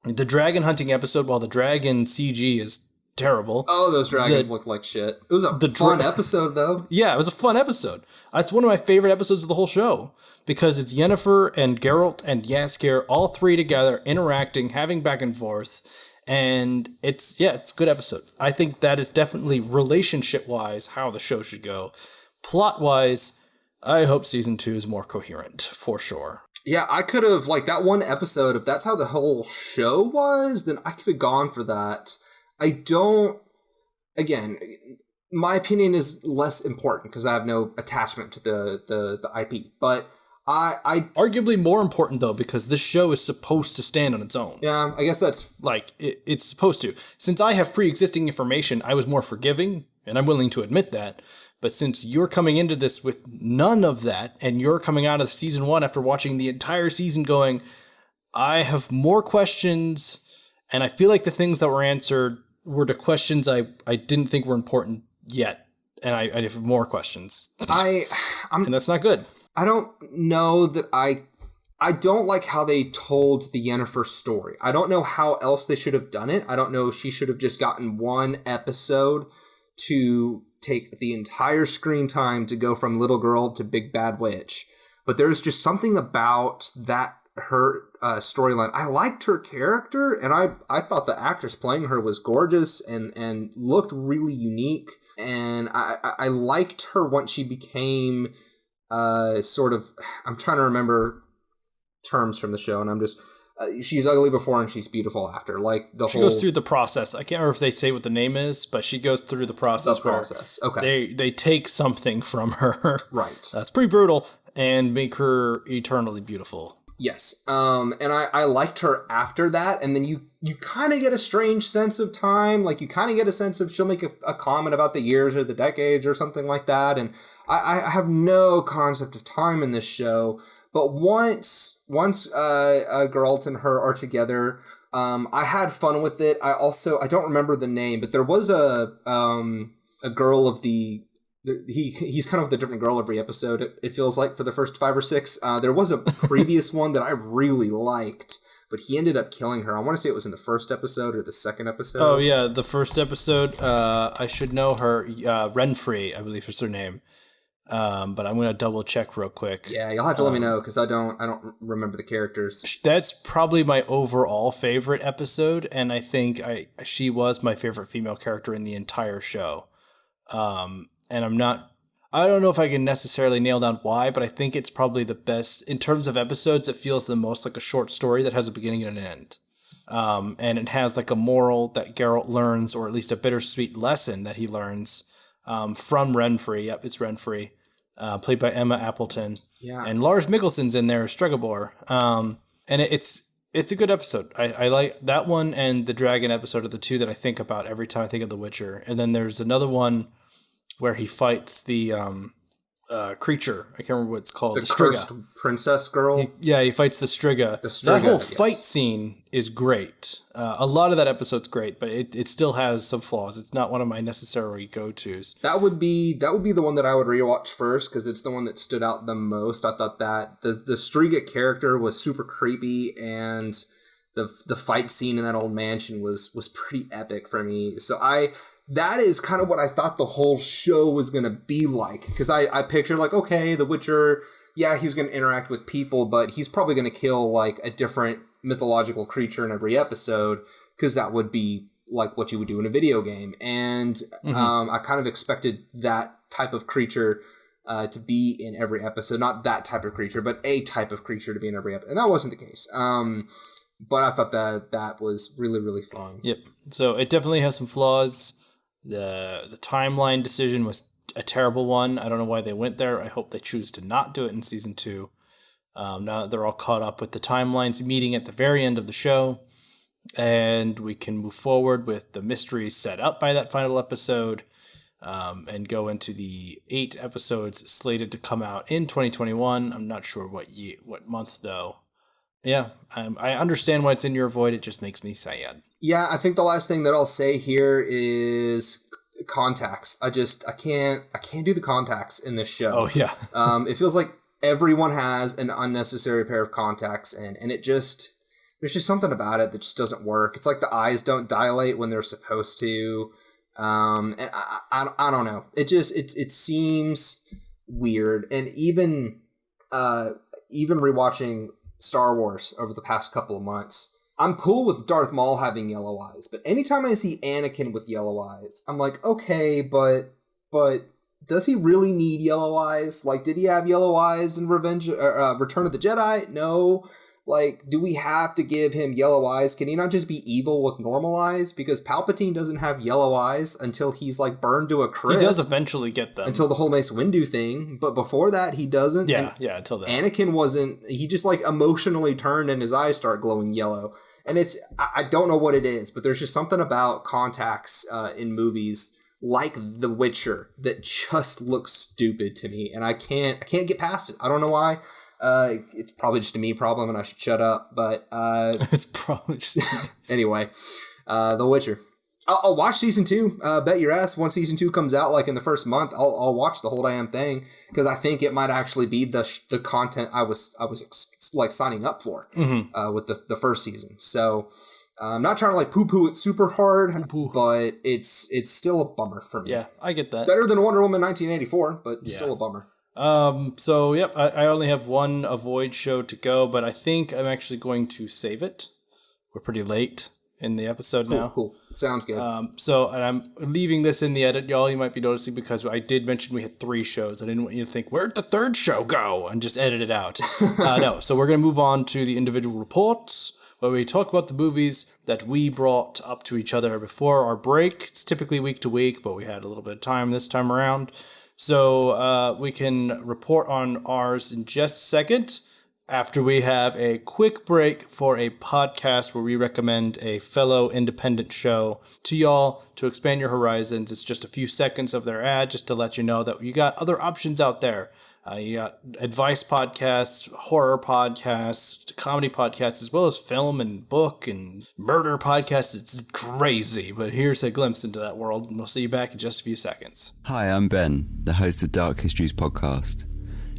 The dragon hunting episode, while the dragon CG is terrible. Oh, those dragons look like shit. It was a fun episode, though. Yeah, it was a fun episode. It's one of my favorite episodes of the whole show because it's Yennefer and Geralt and Jaskier, all three together, interacting, having back and forth. And it's a good episode. I think that is definitely relationship-wise how the show should go. Plot-wise, I hope season 2 is more coherent, for sure. Yeah, I could have, like, that one episode, if that's how the whole show was, then I could have gone for that. I don't, again, my opinion is less important because I have no attachment to the IP, but I arguably more important though because this show is supposed to stand on its own. Yeah, I guess that's like it's supposed to. Since I have pre-existing information, I was more forgiving, and I'm willing to admit that. But since you're coming into this with none of that, and you're coming out of season 1 after watching the entire season going, I have more questions, and I feel like the things that were answered were the questions I didn't think were important yet, and I have more questions. And that's not good. I don't know that I don't like how they told the Yennefer story. I don't know how else they should have done it. I don't know if she should have just gotten one episode to take the entire screen time to go from little girl to big bad witch. But there's just something about that her storyline. I liked her character, and I thought the actress playing her was gorgeous and looked really unique. And I liked her once she became sort of, I'm trying to remember terms from the show, and I'm just, she's ugly before and she's beautiful after. Like she goes through the process. I can't remember if they say what the name is, but she goes through the process. Okay. They take something from her. Right. That's pretty brutal and make her eternally beautiful. Yes. And I liked her after that. And then you kind of get a strange sense of time. Like you kind of get a sense of she'll make a comment about the years or the decades or something like that. And I have no concept of time in this show. But once Geralt and her are together, I had fun with it. I don't remember the name, but there was a girl of the... He's kind of with a different girl every episode, it feels like, for the first 5 or 6. There was a previous one that I really liked, but he ended up killing her. I want to say it was in the first episode or the second episode. Oh, yeah, the first episode. I should know her. Renfrey, I believe is her name. But I'm going to double check real quick. Yeah, you'll have to let me know because I don't remember the characters. That's probably my overall favorite episode, and I think she was my favorite female character in the entire show. And I don't know if I can necessarily nail down why, but I think it's probably the best. In terms of episodes, it feels the most like a short story that has a beginning and an end. And it has like a moral that Geralt learns, or at least a bittersweet lesson that he learns from Renfrey. Yep, it's Renfrey, played by Emma Appleton. Yeah. And Lars Mikkelsen's in there as Stregobor. And it's a good episode. I like that one, and the dragon episode are the two that I think about every time I think of The Witcher. And then there's another one where he fights the creature. I can't remember what it's called. The cursed princess girl? He fights the Striga. That whole fight scene is great. A lot of that episode's great, but it still has some flaws. It's not one of my necessary go-tos. That would be the one that I would rewatch first because it's the one that stood out the most. I thought that the Striga character was super creepy, and the fight scene in that old mansion was pretty epic for me. So that is kind of what I thought the whole show was going to be like. Because I pictured, like, okay, The Witcher, yeah, he's going to interact with people, but he's probably going to kill, like, a different mythological creature in every episode. Because that would be, like, what you would do in a video game. And I kind of expected that type of creature to be in every episode. Not that type of creature, but a type of creature to be in every episode. And that wasn't the case. But I thought that was really, really fun. Yep. So it definitely has some flaws. The timeline decision was a terrible one. I don't know why they went there. I hope they choose to not do it in season 2. Now that they're all caught up with the timelines meeting at the very end of the show, and we can move forward with the mystery set up by that final episode, and go into the 8 episodes slated to come out in 2021. I'm not sure what month though. Yeah, I understand why it's in your void. It just makes me sad. Yeah, I think the last thing that I'll say here is contacts. I can't do the contacts in this show. Oh yeah. It feels like everyone has an unnecessary pair of contacts in, and there's just something about it that just doesn't work. It's like the eyes don't dilate when they're supposed to. And I don't know. It seems weird. And even rewatching Star Wars over the past couple of months, I'm cool with Darth Maul having yellow eyes, but anytime I see Anakin with yellow eyes, I'm like, okay, but does he really need yellow eyes? Like, did he have yellow eyes in Return of the Jedi? No. Like, do we have to give him yellow eyes? Can he not just be evil with normal eyes? Because Palpatine doesn't have yellow eyes until he's, like, burned to a crisp. He does eventually get them. Until the whole Mace Windu thing. But before that, he doesn't. Yeah, until then. Anakin wasn't... He just, like, emotionally turned and his eyes start glowing yellow. And it's... I don't know what it is, but there's just something about contacts in movies like The Witcher that just looks stupid to me. And I can't get past it. I don't know why. It's probably just a me problem and I should shut up, but it's probably just anyway, The Witcher. I'll watch season 2. Bet your ass once season 2 comes out, like in the first month, I'll watch the whole damn thing because I think it might actually be the content I was like signing up for with the first season. So I'm not trying to like poo-poo it super hard, but it's still a bummer for me. Yeah, I get that. Better than Wonder Woman 1984, but still a bummer. So yep, I only have one Avoid show to go, but I think I'm actually going to save it. We're pretty late in the episode now. Cool. Sounds good. And I'm leaving this in the edit, y'all. You might be noticing because I did mention we had 3 shows. I didn't want you to think, where'd the 3rd show go? And just edit it out. No, so we're going to move on to the individual reports where we talk about the movies that we brought up to each other before our break. It's typically week to week, but we had a little bit of time this time around. So we can report on ours in just a second after we have a quick break for a podcast where we recommend a fellow independent show to y'all to expand your horizons. It's just a few seconds of their ad just to let you know that you got other options out there. You got advice podcasts, horror podcasts, comedy podcasts, as well as film and book and murder podcasts. It's crazy, but here's a glimpse into that world, and we'll see you back in just a few seconds. Hi, I'm Ben, the host of Dark Histories podcast.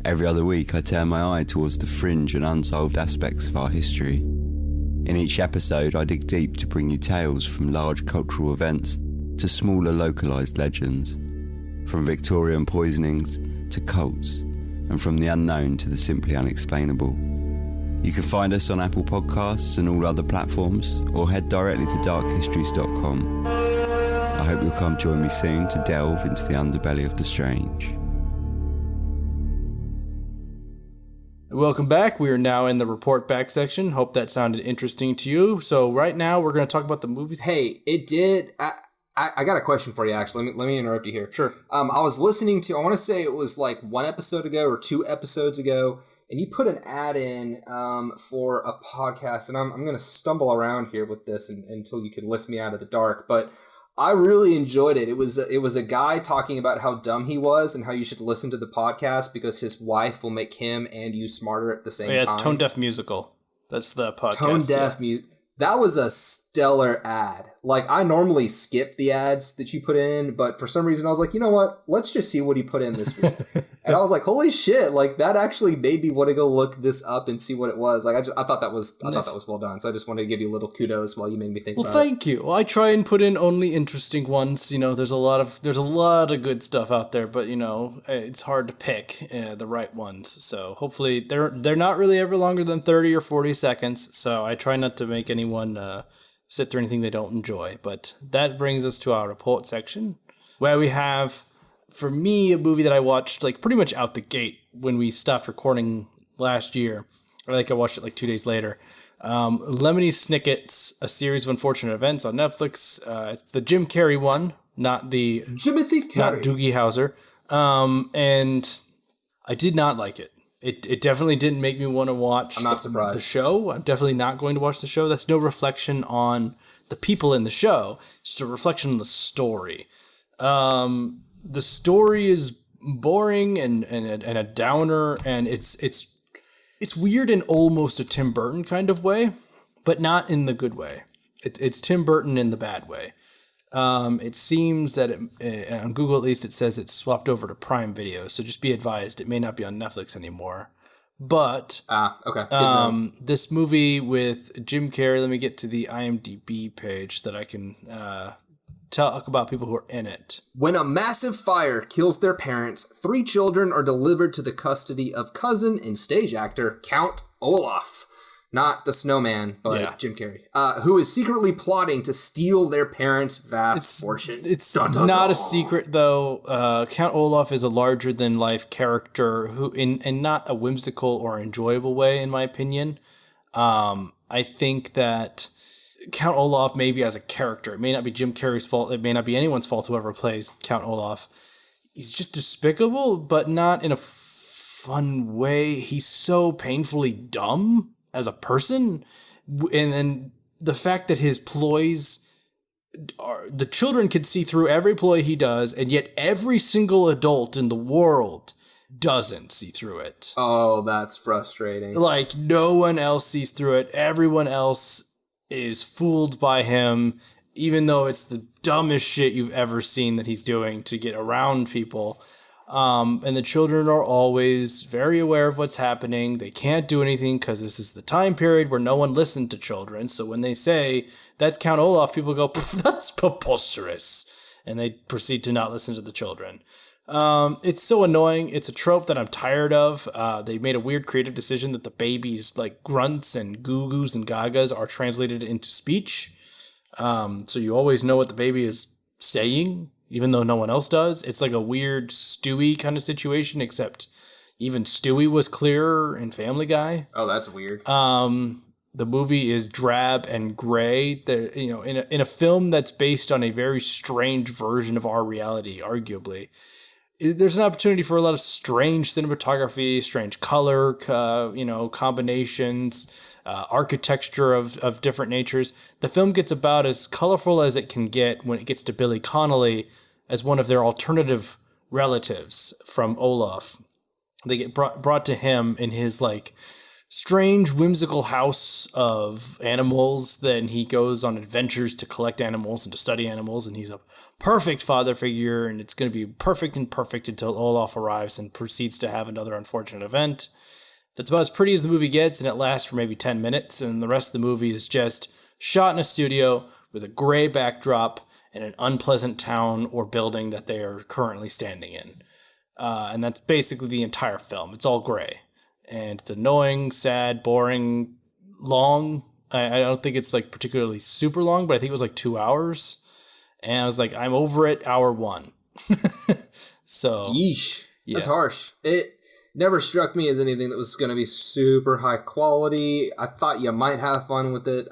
Every other week, I turn my eye towards the fringe and unsolved aspects of our history. In each episode, I dig deep to bring you tales from large cultural events to smaller localised legends, from Victorian poisonings to cults, and from the unknown to the simply unexplainable. You can find us on Apple Podcasts and all other platforms, or head directly to darkhistories.com. I hope you'll come join me soon to delve into the underbelly of the strange. Welcome back. We are now in the report back section. Hope that sounded interesting to you. So right now we're going to talk about the movies. Hey, it did... I got a question for you, actually. Let me interrupt you here. Sure. I was listening to, I want to say it was like 1 episode ago or 2 episodes ago, and you put an ad in for a podcast, and I'm going to stumble around here with this until you can lift me out of the dark, but I really enjoyed it. It was a guy talking about how dumb he was and how you should listen to the podcast because his wife will make him and you smarter at the same time. Yeah, it's Tone Deaf Musical. That's the podcast. Tone Deaf Musical. That was a stellar ad. Like, I normally skip the ads that you put in, but for some reason I was like, you know what? Let's just see what he put in this week. And I was like, holy shit! Like, that actually made me want to go look this up and see what it was. Like, I thought that was well done. So I just wanted to give you a little kudos while you made me think. Well, about it. thank you. Well, I try and put in only interesting ones. You know, there's a lot of good stuff out there, but you know, it's hard to pick the right ones. So hopefully they're not really ever longer than 30 or 40 seconds. So I try not to make anyone sit through anything they don't enjoy. But that brings us to our report section, where we have, for me, a movie that I watched like pretty much out the gate when we stopped recording last year. Or like I watched it like 2 days later. Lemony Snicket's A Series of Unfortunate Events on Netflix. It's the Jim Carrey one, not the Jimothy Carrey. not Doogie Howser. And I did not like it. It definitely didn't make me want to watch the show. I'm definitely not going to watch the show. That's no reflection on the people in the show. It's just a reflection on the story. The story is boring and a downer, and it's weird in almost a Tim Burton kind of way, but not in the good way. It's Tim Burton in the bad way. It seems that on Google, at least, it says it's swapped over to Prime Video. So just be advised, it may not be on Netflix anymore. But okay. This movie with Jim Carrey, let me get to the IMDb page that I can talk about people who are in it. When a massive fire kills their parents, 3 children are delivered to the custody of cousin and stage actor Count Olaf. Not the snowman, but Jim Carrey, who is secretly plotting to steal their parents' vast fortune. It's not a secret, though. Count Olaf is a larger-than-life character who, in not a whimsical or enjoyable way, in my opinion. I think that Count Olaf, maybe as a character, it may not be Jim Carrey's fault. It may not be anyone's fault, whoever plays Count Olaf. He's just despicable, but not in a fun way. He's so painfully dumb as a person, and then the fact that his ploys the children can see through every ploy he does, and yet every single adult in the world doesn't see through it. Oh, that's frustrating. Like, no one else sees through it. Everyone else is fooled by him, even though it's the dumbest shit you've ever seen that he's doing to get around people. And the children are always very aware of what's happening. They can't do anything because this is the time period where no one listened to children. So when they say, that's Count Olaf, people go, that's preposterous. And they proceed to not listen to the children. It's so annoying. It's a trope that I'm tired of. They made a weird creative decision that the babies, like grunts and goo-goos and gagas, are translated into speech. So you always know what the baby is saying, even though no one else does. It's like a weird Stewie kind of situation, except even Stewie was clearer in Family Guy. Oh, that's weird. The movie is drab and gray. In a film that's based on a very strange version of our reality, arguably, there's an opportunity for a lot of strange cinematography, strange color, combinations, architecture of different natures. The film gets about as colorful as it can get when it gets to Billy Connolly as one of their alternative relatives from Olaf. They get brought to him in his like strange, whimsical house of animals. Then he goes on adventures to collect animals and to study animals, and he's a perfect father figure, and it's going to be perfect until Olaf arrives and proceeds to have another unfortunate event. That's about as pretty as the movie gets, and it lasts for maybe 10 minutes, and the rest of the movie is just shot in a studio with a gray backdrop in an unpleasant town or building that they are currently standing in. And that's basically the entire film. It's all gray. And it's annoying, sad, boring, long. I don't think it's like particularly super long, but I think it was like 2 hours. And I was like, I'm over it, hour 1. So, yeesh. Yeah. That's harsh. It never struck me as anything that was going to be super high quality. I thought you might have fun with it.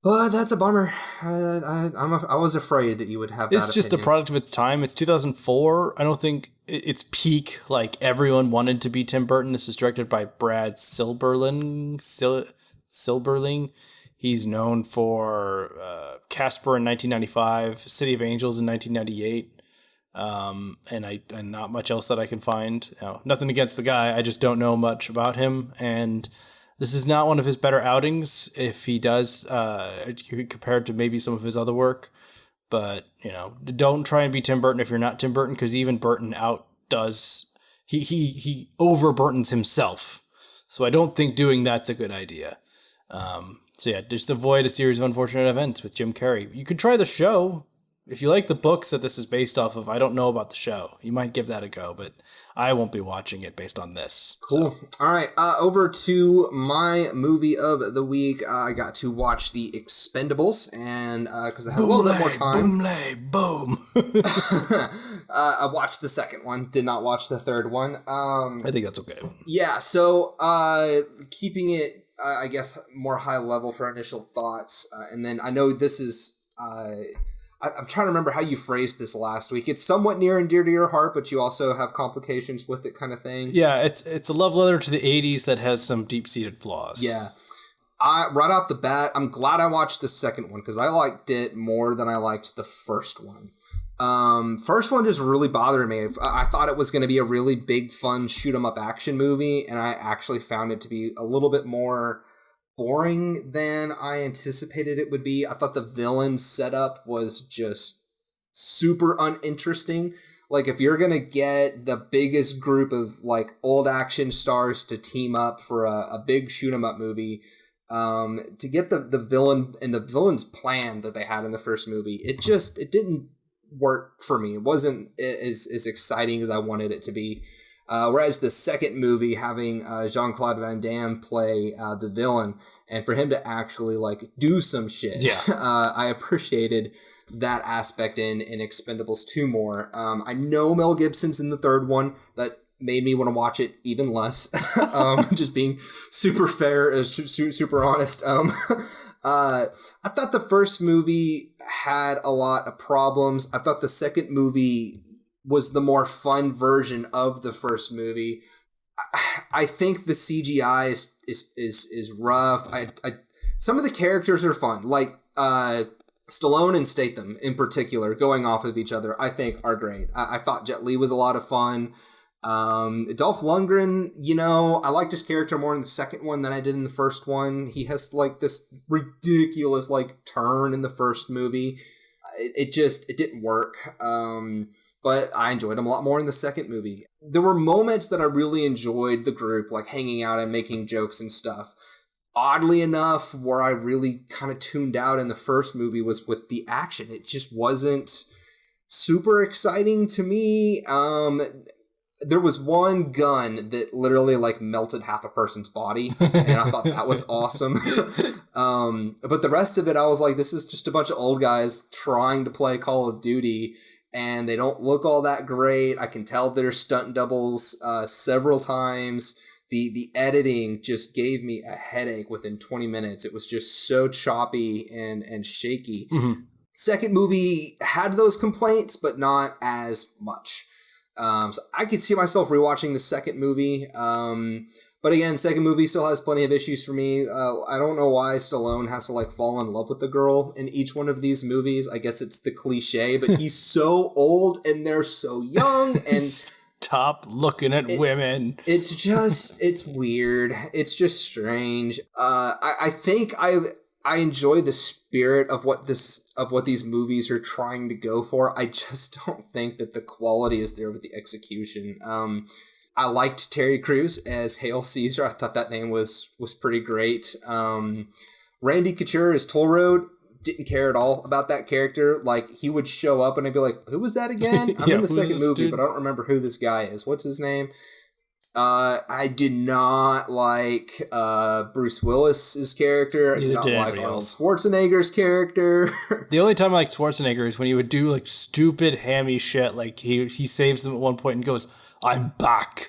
But that's a bummer. I was afraid that you would have that It's just opinion. a product of its time. It's 2004. I don't think it's peak. Like, everyone wanted to be Tim Burton. This is directed by Brad Silberling. Silberling. He's known for Casper in 1995, City of Angels in 1998. And not much else that I can find. Nothing against the guy. I just don't know much about him. And this is not one of his better outings, if he does, compared to maybe some of his other work. But, don't try and be Tim Burton if you're not Tim Burton, because even Burton outdoes, he over-Burtons himself. So I don't think doing that's a good idea. So yeah, just avoid A Series of Unfortunate Events with Jim Carrey. You could try the show. If you like the books that this is based off of, I don't know about the show. You might give that a go, but I won't be watching it based on this. Cool. So. All right. Over to my movie of the week. I got to watch The Expendables, and because I had a little bit more time. Boom. I watched the second one. Did not watch the third one. I think that's okay. Yeah. So keeping it I guess, more high level for initial thoughts. And then I know this is... I'm trying to remember how you phrased this last week. It's somewhat near and dear to your heart, but you also have complications with it kind of thing. Yeah, it's a love letter to the 80s that has some deep-seated flaws. Yeah. Right off the bat, I'm glad I watched the second one because I liked it more than I liked the first one. First one just really bothered me. I thought it was going to be a really big, fun shoot-'em-up action movie, and I actually found it to be a little bit more boring than I anticipated it would be. I thought the villain setup was just super uninteresting. Like, if you're gonna get the biggest group of like old action stars to team up for a big shoot 'em up movie, to get the villain and the villain's plan that they had in the first movie, it didn't work for me. It wasn't as exciting as I wanted it to be. Whereas the second movie, having Jean-Claude Van Damme play the villain, and for him to actually like do some shit, I appreciated that aspect in Expendables 2 more. I know Mel Gibson's in the third one. That made me want to watch it even less. Just being super fair, super honest. I thought the first movie had a lot of problems. I thought the second movie was the more fun version of the first movie. I think the CGI is rough. Some of the characters are fun, like Stallone and Statham in particular, going off of each other, I think are great. I thought Jet Li was a lot of fun. Dolph Lundgren, I liked his character more in the second one than I did in the first one. He has like this ridiculous like turn in the first movie. It didn't work. But I enjoyed him a lot more in the second movie. There were moments that I really enjoyed the group, like hanging out and making jokes and stuff. Oddly enough, where I really kind of tuned out in the first movie was with the action. It just wasn't super exciting to me. There was one gun that literally like melted half a person's body, and I thought that was awesome. But the rest of it, I was like, this is just a bunch of old guys trying to play Call of Duty, and they don't look all that great. I can tell they're stunt doubles several times. The editing just gave me a headache within 20 minutes. It was just so choppy and shaky. Mm-hmm. Second movie had those complaints, but not as much. So I could see myself rewatching the second movie. But again, second movie still has plenty of issues for me. I don't know why Stallone has to like fall in love with the girl in each one of these movies. I guess it's the cliche, but he's so old and they're so young and stop looking at women. It's weird. It's just strange. I think I enjoy the spirit of what these movies are trying to go for. I just don't think that the quality is there with the execution. I liked Terry Crews as Hail Caesar. I thought that name was pretty great. Randy Couture as Toll Road. Didn't care at all about that character. Like, he would show up and I'd be like, who was that again? I'm in the second movie, but I don't remember who this guy is. What's his name? I did not like Bruce Willis's character. I did not like Arnold Schwarzenegger's character. The only time I liked Schwarzenegger is when he would do like stupid hammy shit. Like he saves them at one point and goes, "I'm back."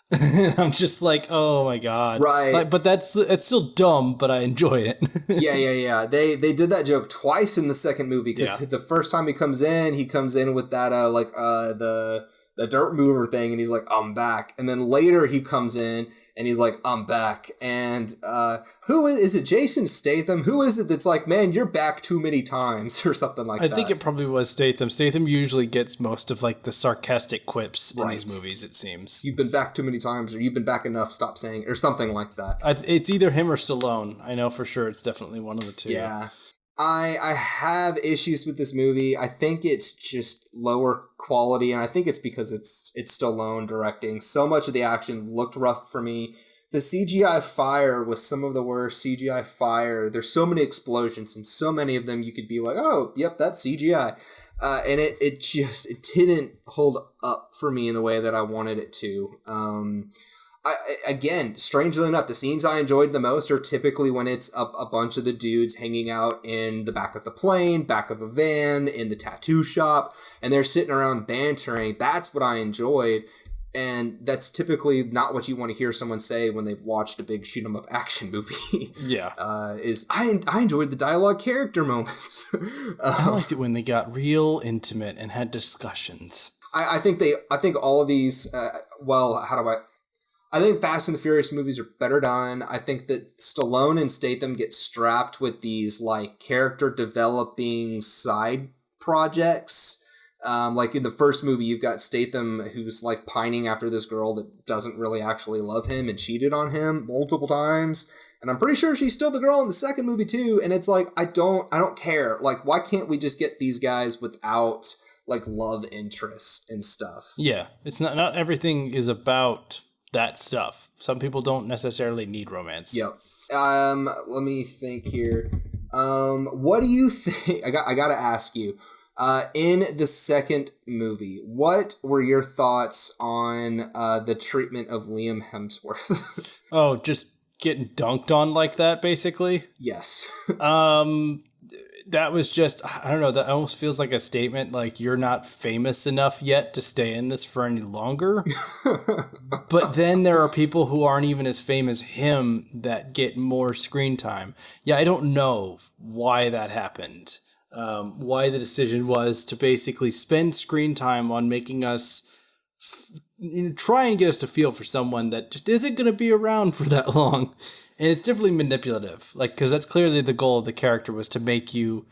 And I'm just like, oh my god, right? Like, but it's still dumb, but I enjoy it. yeah. They did that joke twice in the second movie because the first time he comes in with that the dirt mover thing, and he's like, I'm back. And then later he comes in and he's like, I'm back. And who is it? Jason Statham? Who is it that's like, man, you're back too many times or something like that? I think it probably was Statham. Statham usually gets most of like the sarcastic quips in these movies, it seems. You've been back too many times, or you've been back enough, stop saying, or something like that. It's either him or Stallone. I know for sure it's definitely one of the two. Yeah. I have issues with this movie. I think it's just lower quality, and I think it's because it's Stallone directing. So much of the action looked rough for me. The CGI fire was some of the worst CGI fire. There's so many explosions, and so many of them you could be like, oh, yep, that's CGI. And it didn't hold up for me in the way that I wanted it to. Again, strangely enough, the scenes I enjoyed the most are typically when it's a bunch of the dudes hanging out in the back of the plane, back of a van, in the tattoo shop, and they're sitting around bantering. That's what I enjoyed. And that's typically not what you want to hear someone say when they've watched a big shoot 'em up action movie. Yeah. I enjoyed the dialogue character moments. I liked it when they got real intimate and had discussions. I think all of these, I think Fast and the Furious movies are better done. I think that Stallone and Statham get strapped with these like character developing side projects. Like in the first movie, you've got Statham who's like pining after this girl that doesn't really actually love him and cheated on him multiple times. And I'm pretty sure she's still the girl in the second movie too. And it's like, I don't care. Like, why can't we just get these guys without like love interests and stuff? Yeah. It's not everything is about that stuff. Some people don't necessarily need romance. Yep. Let me think here. What do you think? I got to ask you. In the second movie, what were your thoughts on the treatment of Liam Hemsworth? Oh, just getting dunked on like that, basically? Yes. That was just, I don't know, that almost feels like a statement like you're not famous enough yet to stay in this for any longer. But then there are people who aren't even as famous as him that get more screen time. Yeah, I don't know why that happened. Why the decision was to basically spend screen time on making us try and get us to feel for someone that just isn't going to be around for that long. And it's definitely manipulative, like, because that's clearly the goal of the character, was to make you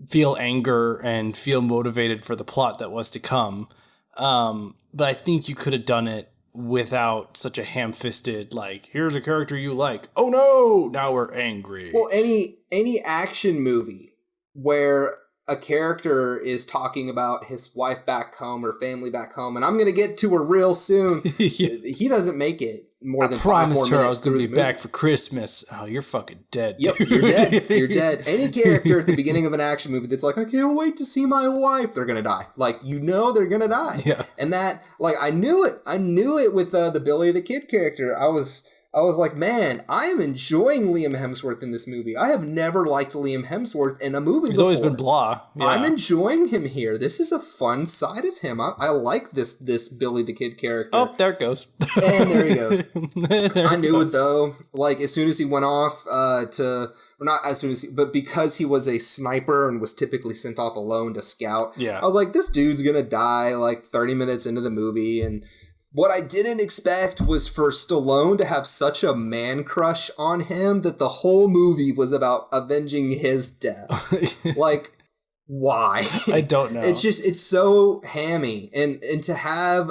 feel anger and feel motivated for the plot that was to come. But I think you could have done it without such a ham-fisted, like, here's a character you like. Oh no, now we're angry. Well, any action movie where a character is talking about his wife back home or family back home, and I'm going to get to her real soon. Yeah. He doesn't make it more than 5 more minutes. I promised her I was going to be back for Christmas. Oh, you're fucking dead. Yep, you're dead. You're dead. Any character at the beginning of an action movie that's like, I can't wait to see my wife, they're going to die. Like, you know they're going to die. Yeah. And that, like, I knew it. I knew it with the Billy the Kid character. I was like, man, I am enjoying Liam Hemsworth in this movie. I have never liked Liam Hemsworth in a movie He's before. always been blah. Yeah. I'm enjoying him here. This is a fun side of him. I like this Billy the Kid character. Oh, there it goes. And there he goes. I knew it though. Like, as soon as he went off but because he was a sniper and was typically sent off alone to scout, yeah. I was like, this dude's gonna die like 30 minutes into the movie. And what I didn't expect was for Stallone to have such a man crush on him that the whole movie was about avenging his death. Like, why? I don't know. It's so hammy. And to have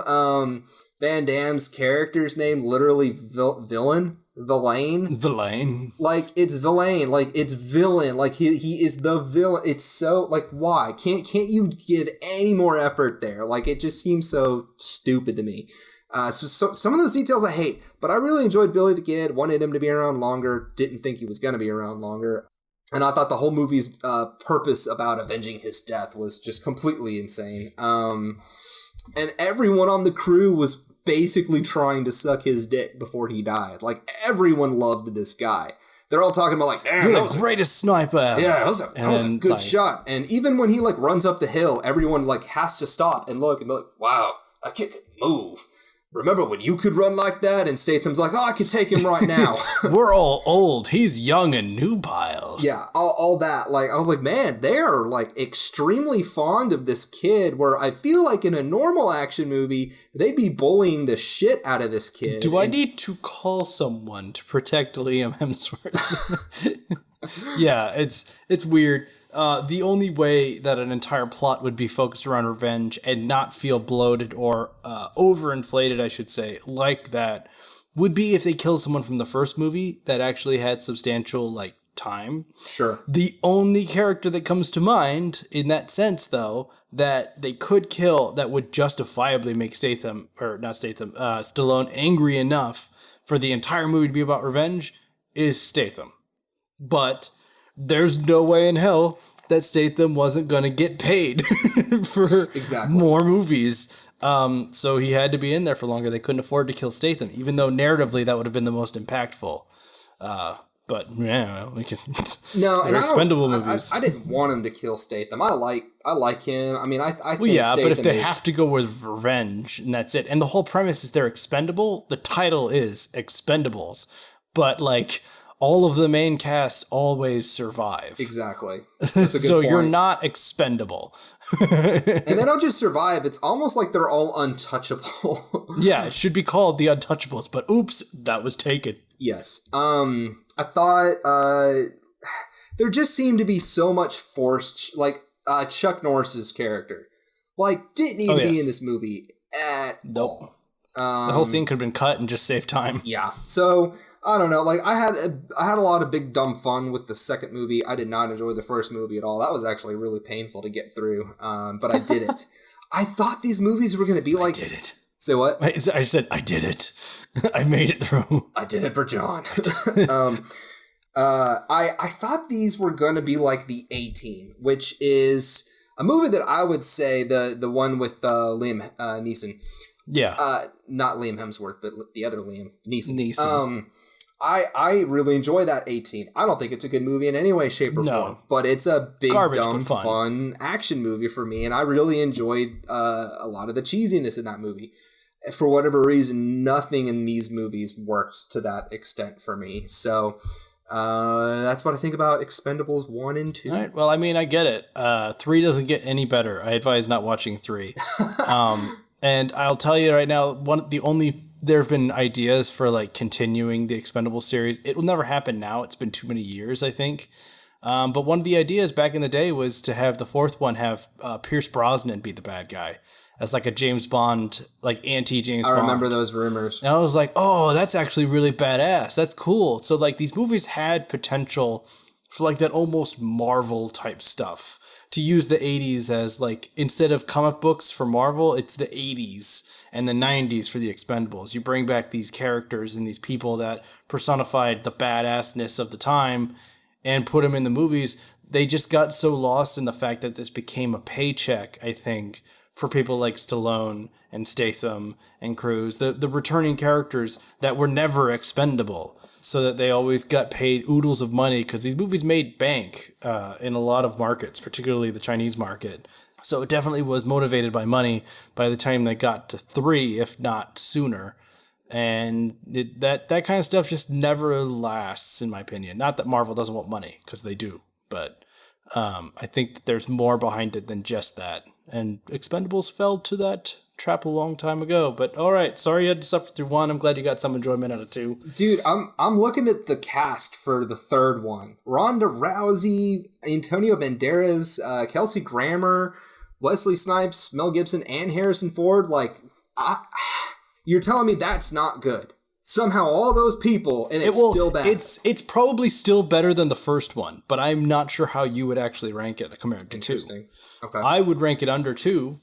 Van Damme's character's name literally Villain. Like, it's Villain. Like, it's villain. Like, he is the villain. It's so, like, why? Can't you give any more effort there? Like, it just seems so stupid to me. So some of those details I hate, but I really enjoyed Billy the Kid, wanted him to be around longer, didn't think he was going to be around longer. And I thought the whole movie's purpose about avenging his death was just completely insane. And everyone on the crew was basically trying to suck his dick before he died. Like, everyone loved this guy. They're all talking about, like, damn, you're the greatest sniper ever. Yeah, that was a good shot. And even when he, like, runs up the hill, everyone, like, has to stop and look and be like, wow, that kid can move. Remember when you could run like that? And Statham's like, oh, I could take him right now. We're all old. He's young and nubile. Yeah, all that. Like, I was like, man, they're, like, extremely fond of this kid, where I feel like in a normal action movie, they'd be bullying the shit out of this kid. Do I need to call someone to protect Liam Hemsworth? Yeah, it's weird. The only way that an entire plot would be focused around revenge and not feel bloated or overinflated, I should say, like that, would be if they killed someone from the first movie that actually had substantial, like, time. Sure. The only character that comes to mind in that sense, though, that they could kill that would justifiably make Stallone angry enough for the entire movie to be about revenge is Statham. But there's no way in hell that Statham wasn't going to get paid for more movies. So he had to be in there for longer. They couldn't afford to kill Statham, even though narratively that would have been the most impactful. But but yeah, we can. No, they're expendable movies. I didn't want him to kill Statham. I like him. I mean, I think yeah, Statham but if they have to go with revenge, and that's it, and the whole premise is they're expendable. The title is Expendables, but like all of the main cast always survive. Exactly. That's a good so point. you're not expendable. And they don't just survive. It's almost like they're all untouchable. Yeah, it should be called The Untouchables, but oops, that was taken. Yes. I thought there just seemed to be so much forced, like Chuck Norris's character, like didn't need to be in this movie at all. The whole scene could have been cut and just save time. Yeah. So I don't know. Like I had a lot of big dumb fun with the second movie. I did not enjoy the first movie at all. That was actually really painful to get through. But I did it. I thought these movies were going to be like. I did it. Say what? I said I did it. I made it through. I did it for John. I thought these were going to be like the A-Team, which is a movie that I would say the one with Liam Neeson. Yeah. Not Liam Hemsworth, but the other Liam Neeson. I really enjoy that A-Team. I don't think it's a good movie in any way, shape, or form, but it's a big, dumb, fun action movie for me, and I really enjoyed a lot of the cheesiness in that movie. For whatever reason, nothing in these movies works to that extent for me. So that's what I think about Expendables 1 and 2. All right. Well, I mean, I get it. 3 doesn't get any better. I advise not watching 3. And I'll tell you right now, there have been ideas for like continuing the Expendables series. It will never happen now. It's been too many years, I think. But one of the ideas back in the day was to have the fourth one have Pierce Brosnan be the bad guy as like a James Bond, like anti-James Bond. I remember those rumors. And I was like, oh, that's actually really badass. That's cool. So like these movies had potential for like that almost Marvel type stuff. To use the 80s as like, instead of comic books for Marvel, it's the 80s and the 90s for the Expendables. You bring back these characters and these people that personified the badassness of the time and put them in the movies. They just got so lost in the fact that this became a paycheck, I think, for people like Stallone and Statham and Cruise, the returning characters that were never expendable, so that they always got paid oodles of money because these movies made bank in a lot of markets, particularly the Chinese market. So it definitely was motivated by money by the time they got to 3, if not sooner. And that kind of stuff just never lasts, in my opinion. Not that Marvel doesn't want money, because they do. But I think that there's more behind it than just that. And Expendables fell to that trap a long time ago. But all right, sorry you had to suffer through 1. I'm glad you got some enjoyment out of 2. Dude, I'm looking at the cast for the third one. Ronda Rousey, Antonio Banderas, Kelsey Grammer, Wesley Snipes, Mel Gibson, and Harrison Ford. Like, you're telling me that's not good? Somehow all those people, and it's still bad. It's probably still better than the first one, but I'm not sure how you would actually rank it compared to 2. Okay. I would rank it under 2,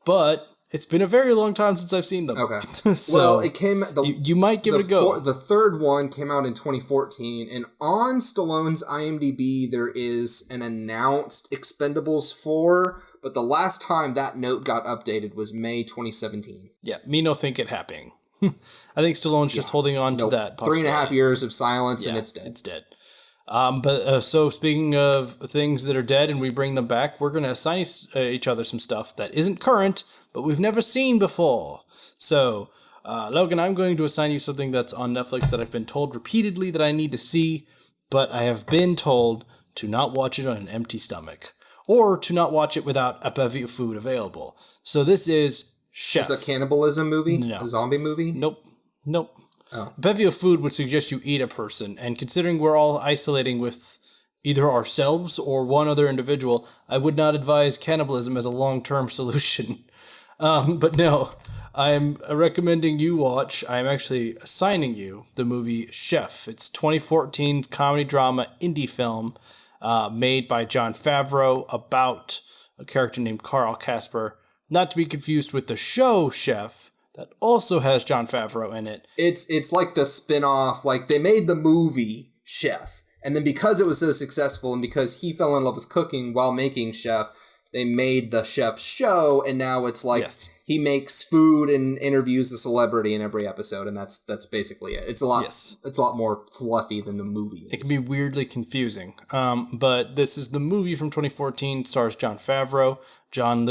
but it's been a very long time since I've seen them. Okay. So well, it came. You might give it a go. The third one came out in 2014, and on Stallone's IMDb there is an announced Expendables 4, but the last time that note got updated was May 2017. Yeah, me no think it happening. I think Stallone's just holding on to that. 3.5 years of silence, and it's dead. It's dead. So speaking of things that are dead and we bring them back, we're going to assign each other some stuff that isn't current, but we've never seen before. So, Logan, I'm going to assign you something that's on Netflix that I've been told repeatedly that I need to see, but I have been told to not watch it on an empty stomach, or to not watch it without a bevy of food available. So this is Chef. Is this a cannibalism movie? No. A zombie movie? Nope. Oh. Bevy of food would suggest you eat a person, and considering we're all isolating with either ourselves or one other individual, I would not advise cannibalism as a long-term solution. But no, I'm recommending you watch, I'm actually assigning you the movie Chef. It's 2014's comedy drama indie film made by Jon Favreau about a character named Carl Casper, not to be confused with the show Chef, that also has Jon Favreau in it. It's like the spin-off, like they made the movie Chef, and then because it was so successful and because he fell in love with cooking while making Chef, they made the Chef show, and now it's like he makes food and interviews a celebrity in every episode, and that's basically it. It's a lot more fluffy than the movie is. It can be weirdly confusing. But this is the movie from 2014, stars Jon Favreau, John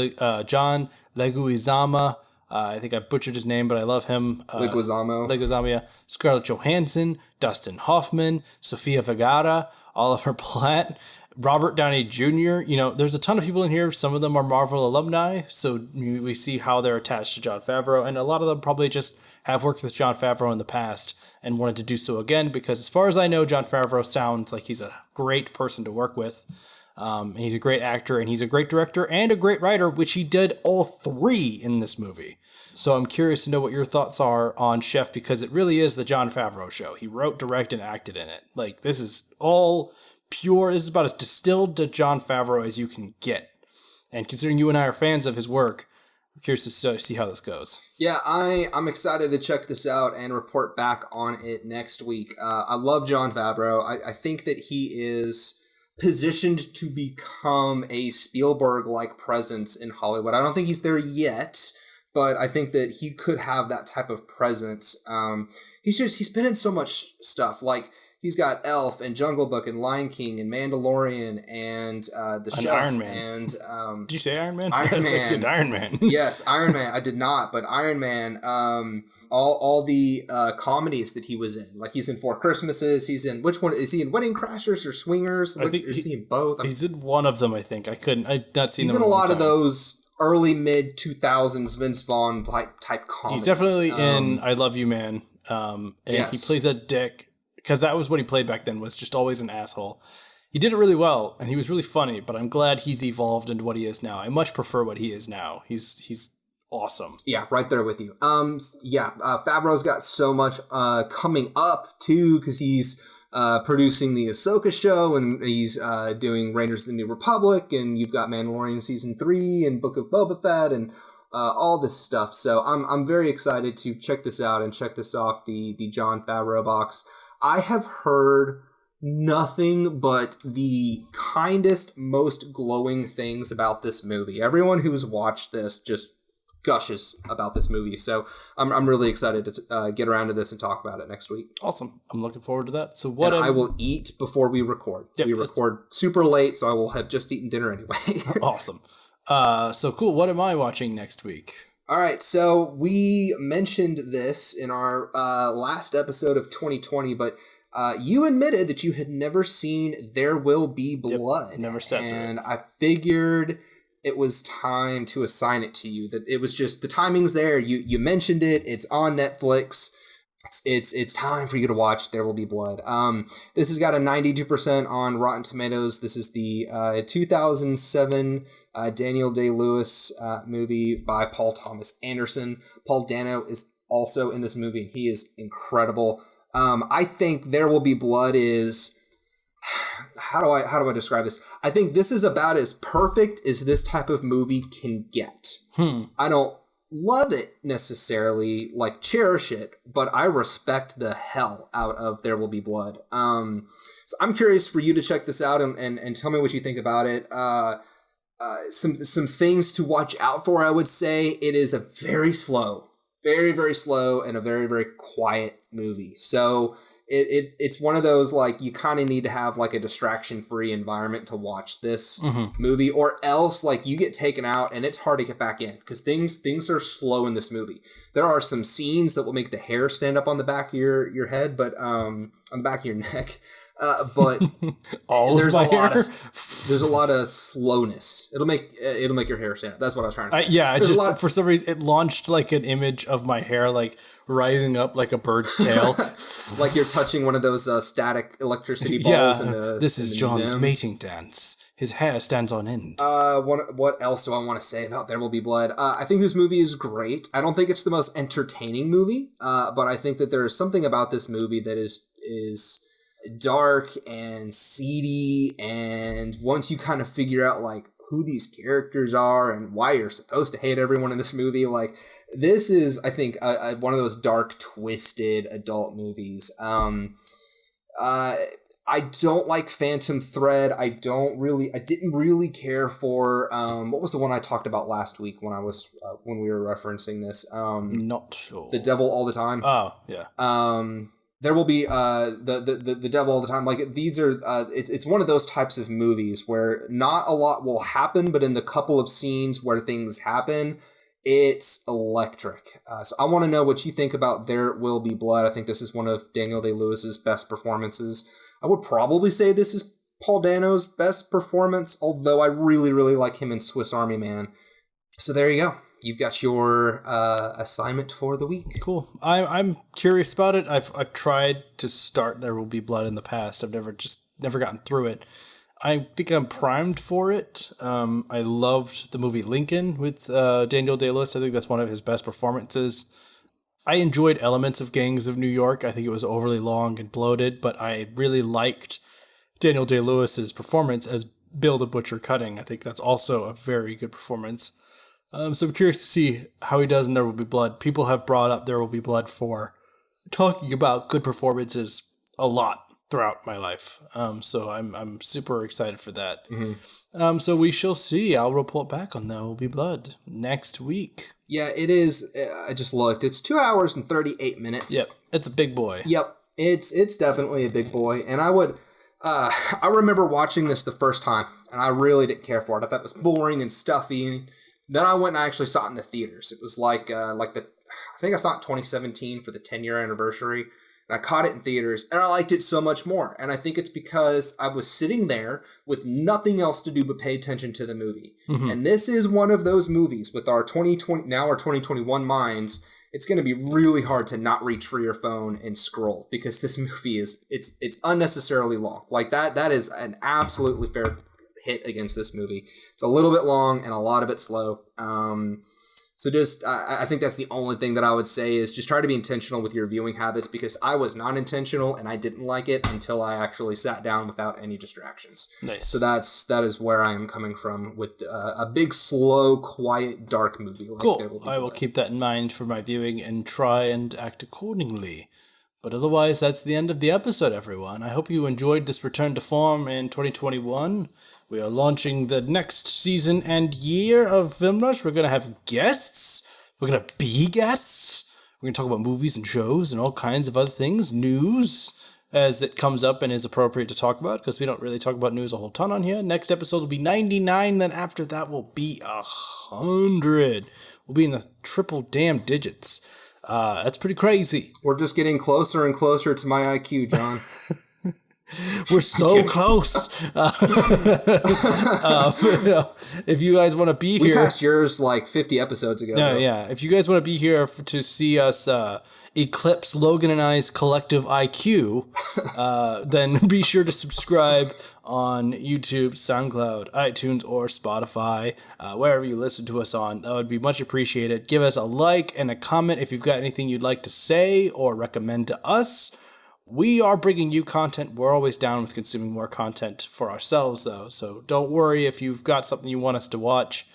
Leguizamo. I think I butchered his name, but I love him. Leguizamo, yeah. Scarlett Johansson, Dustin Hoffman, Sofia Vergara, Oliver Platt, Robert Downey Jr. You know, there's a ton of people in here. Some of them are Marvel alumni, so we see how they're attached to Jon Favreau, and a lot of them probably just have worked with Jon Favreau in the past and wanted to do so again, because as far as I know, Jon Favreau sounds like he's a great person to work with. And he's a great actor, and he's a great director and a great writer, which he did all three in this movie. So I'm curious to know what your thoughts are on Chef, because it really is the Jon Favreau show. He wrote, directed, and acted in it. Like, this is all pure. This is about as distilled to Jon Favreau as you can get. And considering you and I are fans of his work, I'm curious to see how this goes. Yeah, I'm excited to check this out and report back on it next week. I love Jon Favreau. I think that he is positioned to become a Spielberg-like presence in Hollywood. I don't think he's there yet, but I think that he could have that type of presence. He's been in so much stuff. Like, he's got Elf and Jungle Book and Lion King and Mandalorian and The Chef Iron Man. And did you say Iron Man? Iron Man. Iron Man. Yes, Iron Man. I did not, but Iron Man. All the comedies that he was in, like he's in Four Christmases. He's in, which one is he in? Wedding Crashers or Swingers? I think is he in both? He's in one of them. I think I've not seen. He's in a lot of those early mid 2000s Vince Vaughn type comedies. He's definitely in I Love You, Man. And yes. He plays a dick, because that was what he played back then, was just always an asshole. He did it really well, and he was really funny, but I'm glad he's evolved into what he is now. I much prefer what he is now. He's awesome. Yeah, right there with you. Favreau's got so much coming up, too, because he's producing the Ahsoka show, and he's doing Rangers of the New Republic, and you've got Mandalorian Season 3 and Book of Boba Fett, and all this stuff. So I'm very excited to check this out and check this off the Jon Favreau box. I have heard nothing but the kindest, most glowing things about this movie. Everyone who's watched this just gushes about this movie. So I'm really excited to get around to this and talk about it next week. Awesome. I'm looking forward to that. So I will eat before we record. Yep, we record super late, so I will have just eaten dinner anyway. Awesome. So cool. What am I watching next week? All right, so we mentioned this in our last episode of 2020, but you admitted that you had never seen There Will Be Blood. Yep, never said that. And I figured it was time to assign it to you. That it was just, the timing's there. You mentioned it. It's on Netflix. It's time for you to watch There Will Be Blood. This has got a 92% on Rotten Tomatoes. This is the 2007 Daniel Day-Lewis movie by Paul Thomas Anderson. Paul Dano is also in this movie, and he is incredible. I think There Will Be Blood is, how do I describe this? I think this is about as perfect as this type of movie can get. I don't love it necessarily, like cherish it, but I respect the hell out of There Will Be Blood. So I'm curious for you to check this out and tell me what you think about it. Some things to watch out for, I would say. It is a very slow, very, very slow, and a very, very quiet movie. So it's one of those, like, you kind of need to have like a distraction-free environment to watch this movie, or else like you get taken out and it's hard to get back in, because things are slow in this movie. There are some scenes that will make the hair stand up on the back of your head, but on the back of your neck. But there's a lot of slowness. It'll make your hair stand up. That's what I was trying to say. For some reason it launched like an image of my hair like rising up like a bird's tail, like you're touching one of those static electricity balls. This is John's mating dance. His hair stands on end. What else do I want to say about There Will Be Blood? I think this movie is great. I don't think it's the most entertaining movie, but I think that there is something about this movie that is dark and seedy, and once you kind of figure out like who these characters are and why you're supposed to hate everyone in this movie, like, this is, I think, one of those dark, twisted adult movies. I don't like Phantom Thread. I didn't really care for, what was the one I talked about last week when we were referencing this? Not sure. The Devil All the Time. Oh, yeah. There will be, the Devil All the Time. Like, these are, it's one of those types of movies where not a lot will happen, but in the couple of scenes where things happen, it's electric. So I want to know what you think about There Will Be Blood. I think this is one of Daniel Day-Lewis's best performances. I would probably say this is Paul Dano's best performance, although I really, really like him in Swiss Army Man. So there you go. You've got your assignment for the week. Cool. I'm curious about it. I've tried to start There Will Be Blood in the past. I've never gotten through it. I think I'm primed for it. I loved the movie Lincoln with Daniel Day-Lewis. I think that's one of his best performances. I enjoyed elements of Gangs of New York. I think it was overly long and bloated, but I really liked Daniel Day-Lewis's performance as Bill the Butcher Cutting. I think that's also a very good performance. So I'm curious to see how he does in There Will Be Blood. People have brought up There Will Be Blood for talking about good performances a lot throughout my life. So I'm super excited for that. Mm-hmm. So we shall see. I'll report back on There Will Be Blood next week. Yeah, it is. I just looked. It's 2 hours and 38 minutes. Yep, it's a big boy. Yep, it's definitely a big boy. And I remember watching this the first time, and I really didn't care for it. I thought it was boring and stuffy. And then I went and I actually saw it in the theaters. It was I think I saw it in 2017 for the 10-year anniversary. And I caught it in theaters, and I liked it so much more. And I think it's because I was sitting there with nothing else to do but pay attention to the movie. Mm-hmm. And this is one of those movies with our 2021 minds. It's going to be really hard to not reach for your phone and scroll, because this movie it's unnecessarily long. Like that is an absolutely fair hit against this movie. It's a little bit long and a lot of it slow. So just, I think that's the only thing that I would say is just try to be intentional with your viewing habits, because I was not intentional and I didn't like it until I actually sat down without any distractions. Nice. So that is where I am coming from with a big, slow, quiet, dark movie. Like cool. I will keep that in mind for my viewing and try and act accordingly. But otherwise, that's the end of the episode, everyone. I hope you enjoyed this return to form in 2021. We are launching the next season and year of Film Rush. We're going to have guests. We're going to be guests. We're going to talk about movies and shows and all kinds of other things. News, as it comes up and is appropriate to talk about, because we don't really talk about news a whole ton on here. Next episode will be 99. Then after that will be 100. We'll be in the triple damn digits. That's pretty crazy. We're just getting closer and closer to my IQ, John. We're so close. If you guys want to be here, we passed yours like 50 episodes ago. Yeah. If you guys want to be here to see us eclipse Logan and I's collective IQ, then be sure to subscribe on YouTube, SoundCloud, iTunes, or Spotify, wherever you listen to us on. That would be much appreciated. Give us a like and a comment if you've got anything you'd like to say or recommend to us. We are bringing you content. We're always down with consuming more content for ourselves, though. So don't worry if you've got something you want us to watch.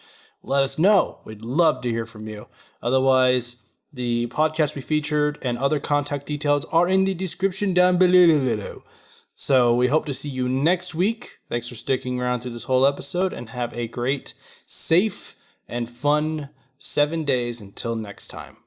Let us know. We'd love to hear from you. Otherwise, the podcast we featured and other contact details are in the description down below. So we hope to see you next week. Thanks for sticking around through this whole episode, and have a great, safe, and fun 7 days until next time.